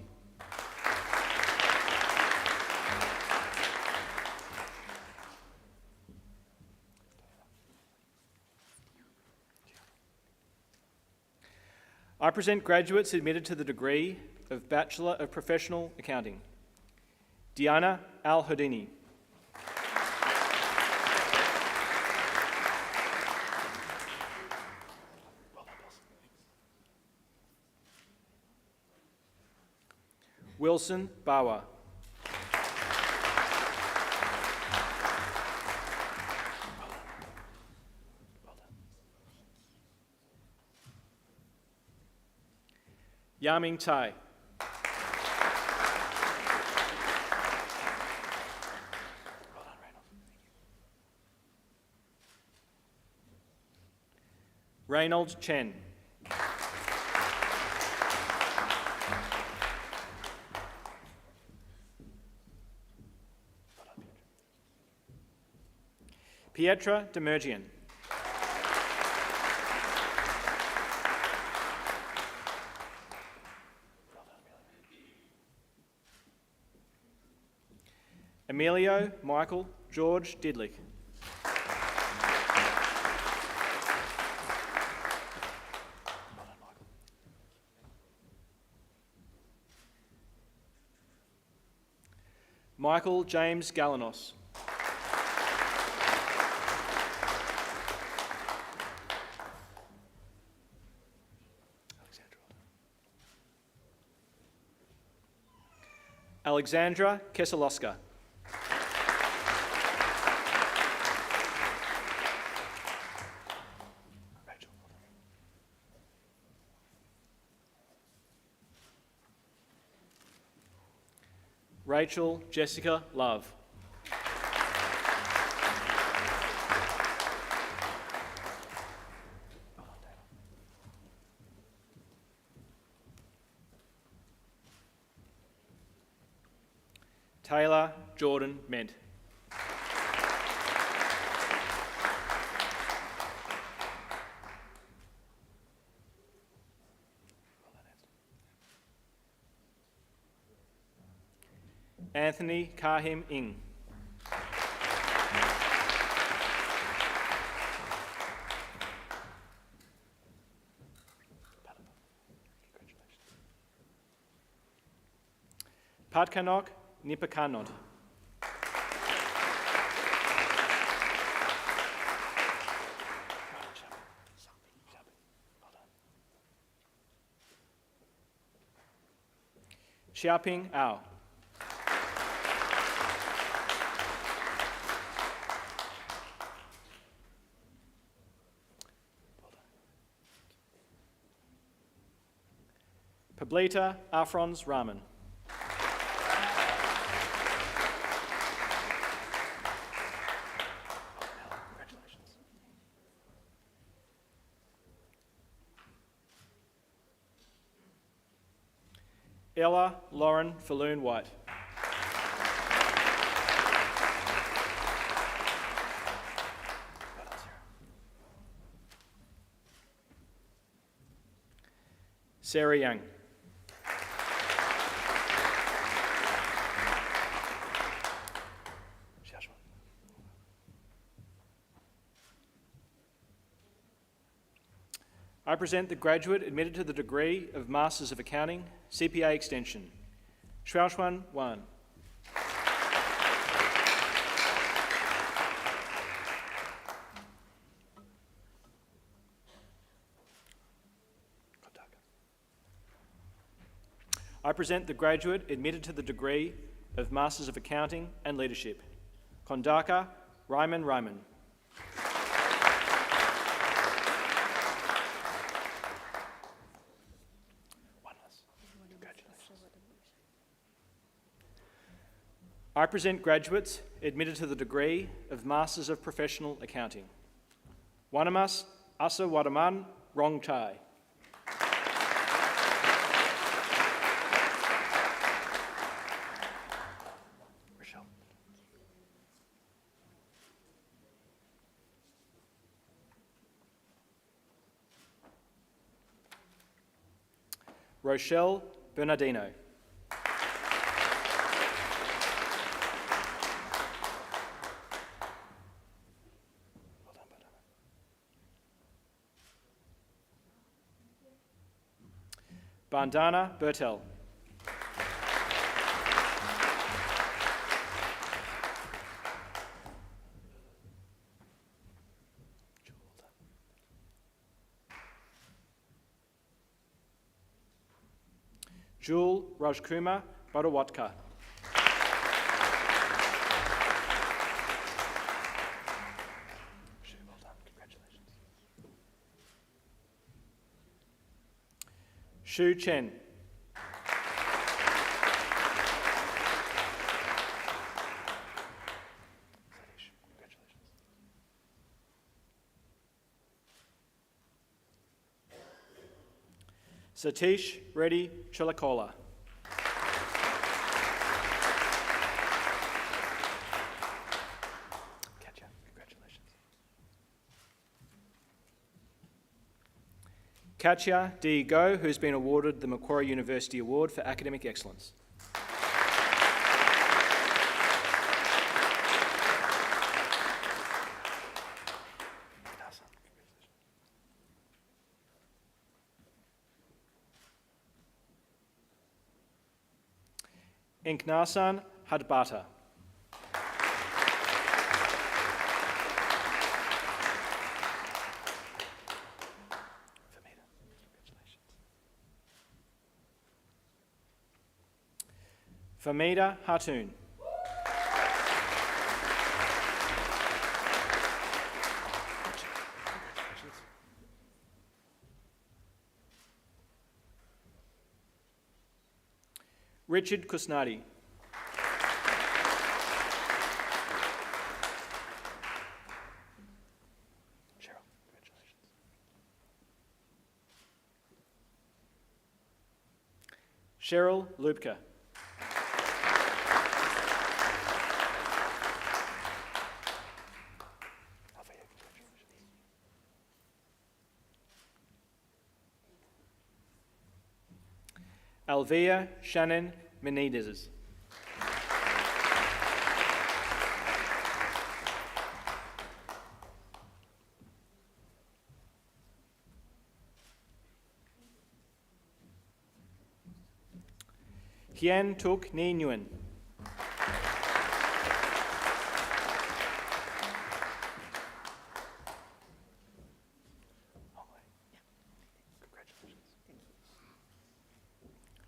I present graduates admitted to the degree of Bachelor of Professional Accounting. Diana Al-Houdini. Wilson Bawa. Yaming Tai. Reynold Chen. Pietra Demergian. Emilio Michael George Didlick. Michael James Galanos. Alexandra Keselowska. Rachel Jessica Love. Taylor Jordan Ment. Anthony Kahim Ing. Patkanok Nipakanot. Xiaoping Ao. Pablita Afrons Rahman. Ella Lauren Falloon White. Sarah Young. I present the graduate admitted to the degree of Masters of Accounting, CPA Extension, Shuaoshuan Wan. I present the graduate admitted to the degree of Masters of Accounting and Leadership, Kondaka Ryman Ryman. I present graduates admitted to the degree of Masters of Professional Accounting. Wanamas Asa Wadaman Rong Chai. Rochelle Bernardino. Bandana Bertel. Jewel Rajkumar Badawatka. Well done. Congratulations. Shu Chen. Satish Reddy Chilakola. Congratulations. Katya D. Go, who's been awarded the Macquarie University Award for Academic Excellence. Inknasan Hadbata. Famida Hatun. Richard Kusnadi. Cheryl, congratulations. Cheryl Lubka. Alvia Shannon Menendez. Hien Tuk Ni Nguyen.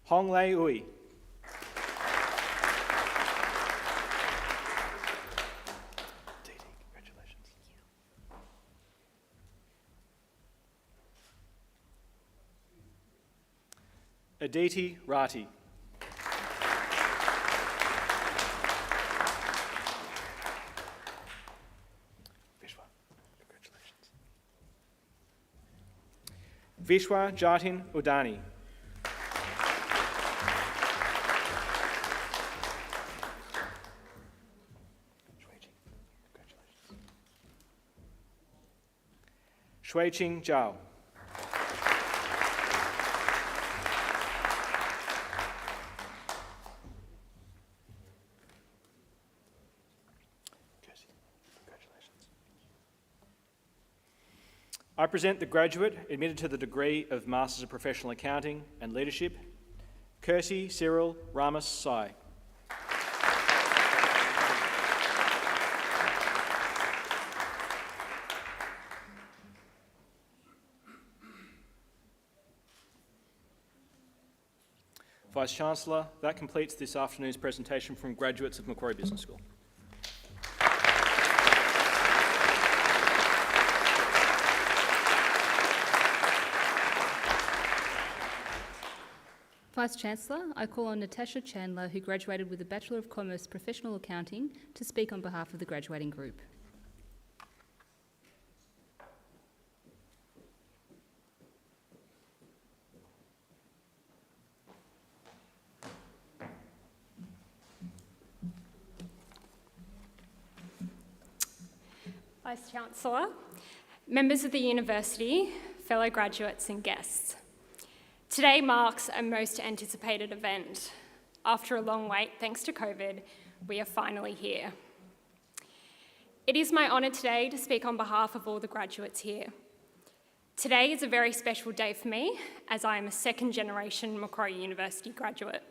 Hong Lei Ui. Congratulations. Aditi Rati. Vishwa, congratulations. Vishwa Jatin Udani. Shui-Ching Zhao. Congratulations. I present the graduate admitted to the degree of Masters of Professional Accounting and Leadership, Kersey Cyril Ramus Sai. Vice-Chancellor, that completes this afternoon's presentation from graduates of Macquarie Business School. Vice-Chancellor, I call on Natasha Chandler, who graduated with a Bachelor of Commerce Professional Accounting, to speak on behalf of the graduating group. Vice-Chancellor, members of the University, fellow graduates and guests. Today marks a most anticipated event. After a long wait, thanks to COVID, we are finally here. It is my honour today to speak on behalf of all the graduates here. Today is a very special day for me, as I am a second-generation Macquarie University graduate.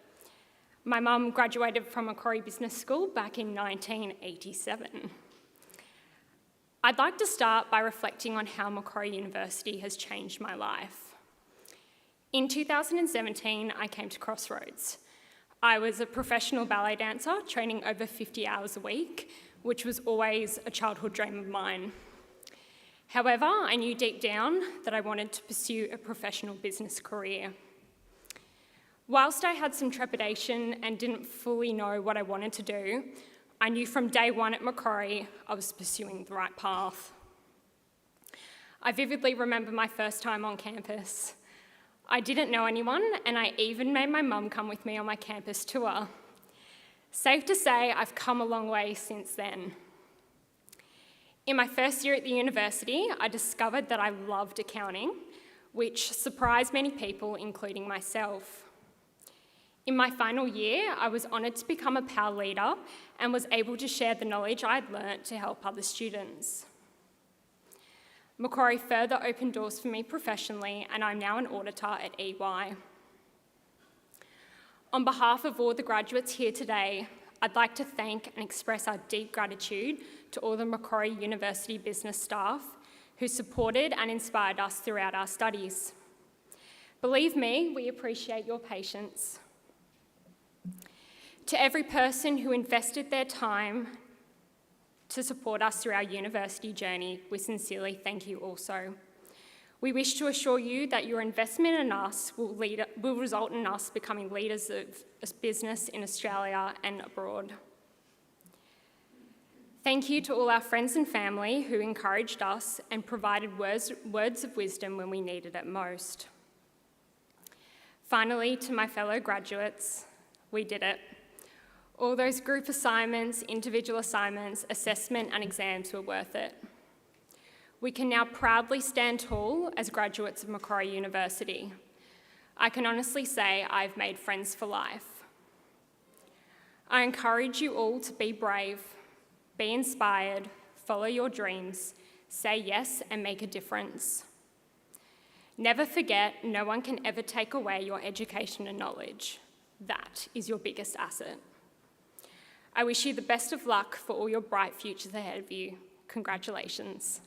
My mum graduated from Macquarie Business School back in 1987. I'd like to start by reflecting on how Macquarie University has changed my life. In 2017, I came to Crossroads. I was a professional ballet dancer, training over 50 hours a week, which was always a childhood dream of mine. However, I knew deep down that I wanted to pursue a professional business career. Whilst I had some trepidation and didn't fully know what I wanted to do, I knew from day one at Macquarie I was pursuing the right path. I vividly remember my first time on campus. I didn't know anyone, and I even made my mum come with me on my campus tour. Safe to say, I've come a long way since then. In my first year at the university, I discovered that I loved accounting, which surprised many people, including myself. In my final year, I was honoured to become a PAL leader and was able to share the knowledge I'd learnt to help other students. Macquarie further opened doors for me professionally, and I'm now an auditor at EY. On behalf of all the graduates here today, I'd like to thank and express our deep gratitude to all the Macquarie University business staff who supported and inspired us throughout our studies. Believe me, we appreciate your patience. To every person who invested their time to support us through our university journey, we sincerely thank you also. We wish to assure you that your investment in us will result in us becoming leaders of business in Australia and abroad. Thank you to all our friends and family who encouraged us and provided words of wisdom when we needed it most. Finally, to my fellow graduates, we did it. All those group assignments, individual assignments, assessment and exams were worth it. We can now proudly stand tall as graduates of Macquarie University. I can honestly say I've made friends for life. I encourage you all to be brave, be inspired, follow your dreams, say yes and make a difference. Never forget, no one can ever take away your education and knowledge. That is your biggest asset. I wish you the best of luck for all your bright futures ahead of you. Congratulations.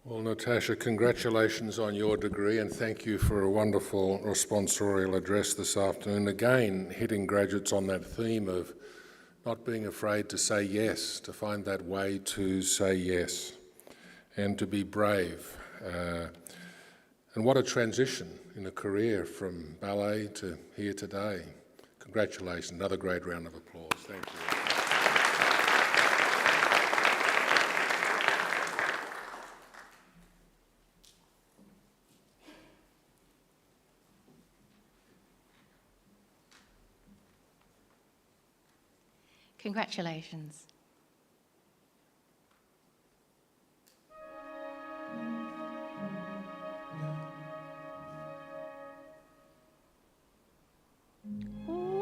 Well, Natasha, congratulations on your degree and thank you for a wonderful responsorial address this afternoon. Again, hitting graduates on that theme of not being afraid to say yes, to find that way to say yes, and to be brave. And what a transition in a career from ballet to here today. Congratulations, another great round of applause. Thank you. Congratulations. Oh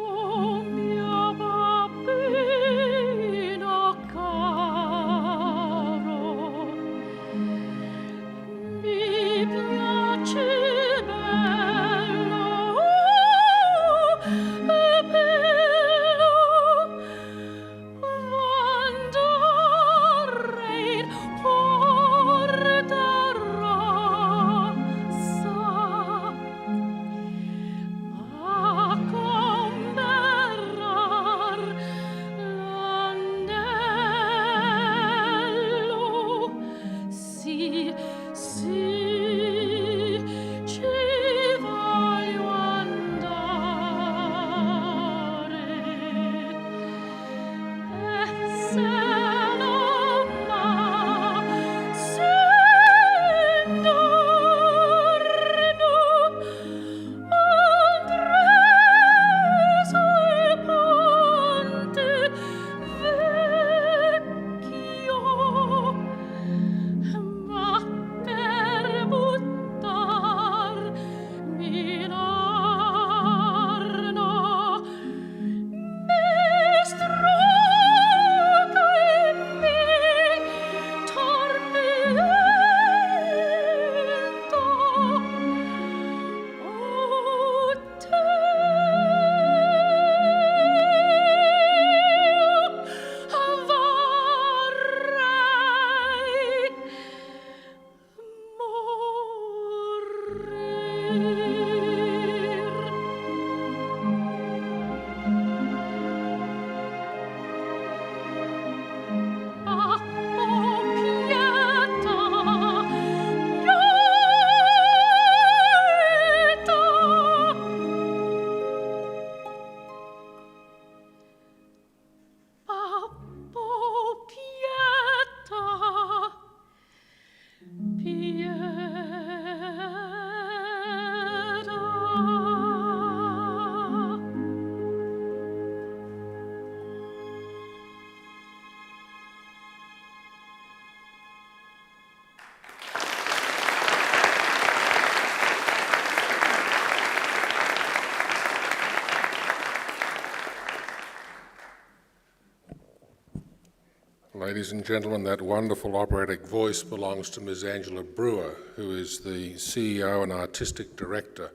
Ladies and gentlemen, that wonderful operatic voice belongs to Ms. Angela Brewer, who is the CEO and Artistic Director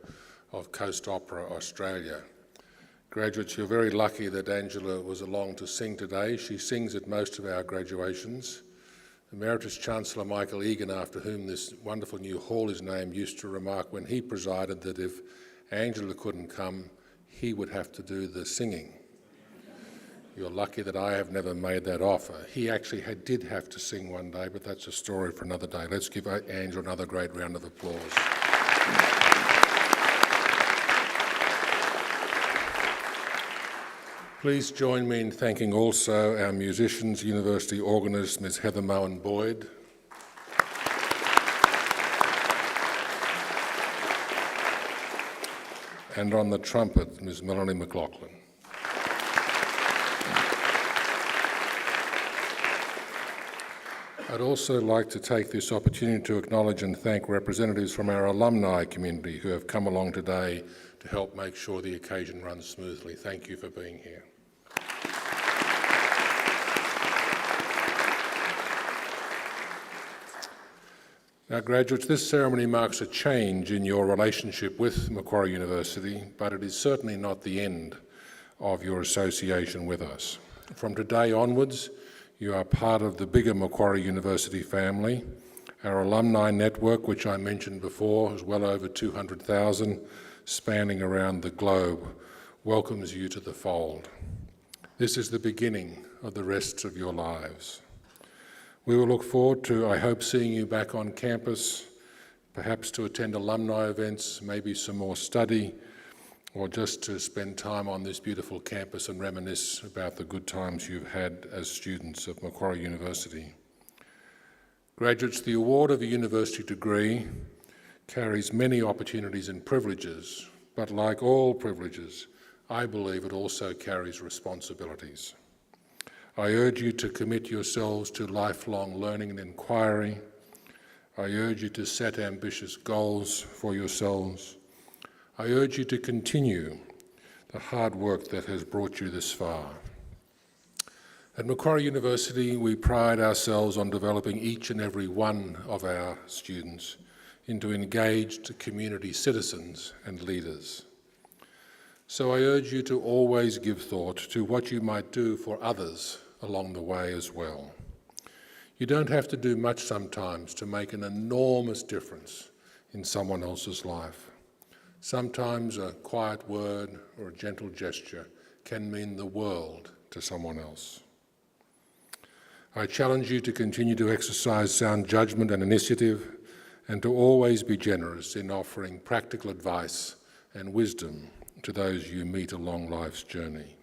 of Coast Opera Australia. Graduates, you're very lucky that Angela was along to sing today. She sings at most of our graduations. Emeritus Chancellor Michael Egan, after whom this wonderful new hall is named, used to remark when he presided that if Angela couldn't come, he would have to do the singing. You're lucky that I have never made that offer. He actually did have to sing one day, but that's a story for another day. Let's give Angela another great round of applause. Please join me in thanking also our musicians, university organist Ms. Heather Mowen Boyd, and on the trumpet, Ms. Melanie McLaughlin. I'd also like to take this opportunity to acknowledge and thank representatives from our alumni community who have come along today to help make sure the occasion runs smoothly. Thank you for being here. Now, graduates, this ceremony marks a change in your relationship with Macquarie University, but it is certainly not the end of your association with us. From today onwards, you are part of the bigger Macquarie University family. Our alumni network, which I mentioned before, is well over 200,000, spanning around the globe, welcomes you to the fold. This is the beginning of the rest of your lives. We will look forward to, I hope, seeing you back on campus, perhaps to attend alumni events, maybe some more study, or just to spend time on this beautiful campus and reminisce about the good times you've had as students of Macquarie University. Graduates, the award of a university degree carries many opportunities and privileges, but like all privileges, I believe it also carries responsibilities. I urge you to commit yourselves to lifelong learning and inquiry. I urge you to set ambitious goals for yourselves. I urge you to continue the hard work that has brought you this far. At Macquarie University, we pride ourselves on developing each and every one of our students into engaged community citizens and leaders. So I urge you to always give thought to what you might do for others along the way as well. You don't have to do much sometimes to make an enormous difference in someone else's life. Sometimes a quiet word or a gentle gesture can mean the world to someone else. I challenge you to continue to exercise sound judgment and initiative, and to always be generous in offering practical advice and wisdom to those you meet along life's journey.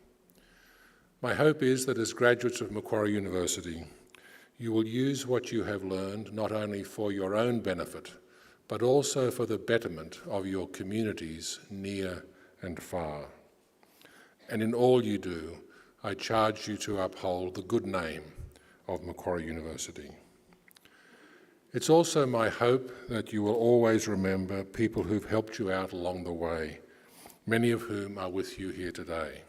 My hope is that as graduates of Macquarie University, you will use what you have learned not only for your own benefit, but also for the betterment of your communities near and far. And in all you do, I charge you to uphold the good name of Macquarie University. It's also my hope that you will always remember people who've helped you out along the way, many of whom are with you here today.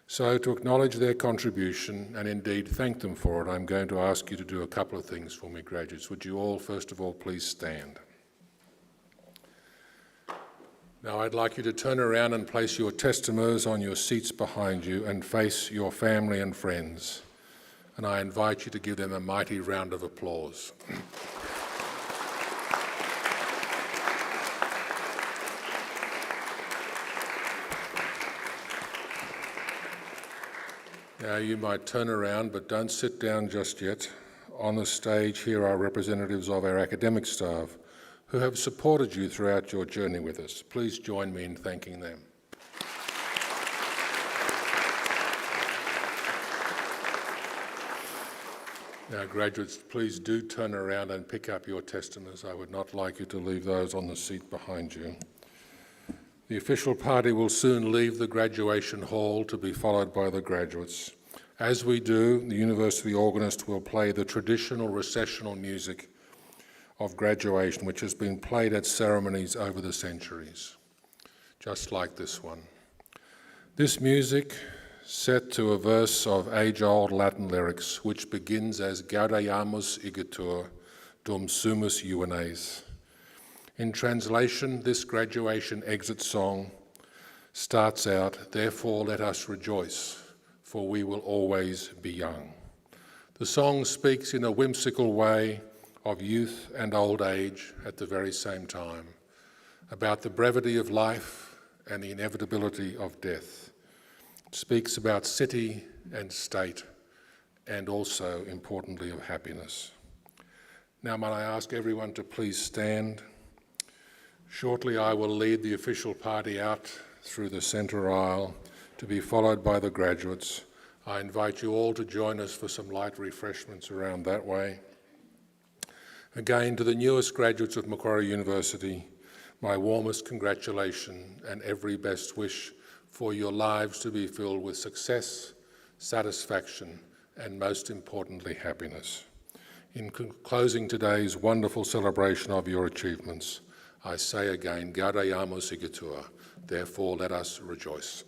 So to acknowledge their contribution and indeed thank them for it, I'm going to ask you to do a couple of things for me, graduates. Would you all, first of all, please stand? Now I'd like you to turn around and place your testimonies on your seats behind you and face your family and friends. And I invite you to give them a mighty round of applause. Now you might turn around, but don't sit down just yet. On the stage here are representatives of our academic staff who have supported you throughout your journey with us. Please join me in thanking them. Now, graduates, please do turn around and pick up your testaments. I would not like you to leave those on the seat behind you. The official party will soon leave the graduation hall to be followed by the graduates. As we do, the university organist will play the traditional recessional music of graduation, which has been played at ceremonies over the centuries, just like this one. This music set to a verse of age-old Latin lyrics, which begins as Gaudeamus igitur, dum sumus juvenes. In translation, this graduation exit song starts out, therefore let us rejoice, for we will always be young. The song speaks in a whimsical way of youth and old age at the very same time, about the brevity of life and the inevitability of death. It speaks about city and state, and also, importantly, of happiness. Now, might I ask everyone to please stand? Shortly, I will lead the official party out through the centre aisle to be followed by the graduates. I invite you all to join us for some light refreshments around that way. Again, to the newest graduates of Macquarie University, my warmest congratulations and every best wish for your lives to be filled with success, satisfaction, and most importantly, happiness. In closing today's wonderful celebration of your achievements, I say again, Gaudeamus igitur, therefore let us rejoice.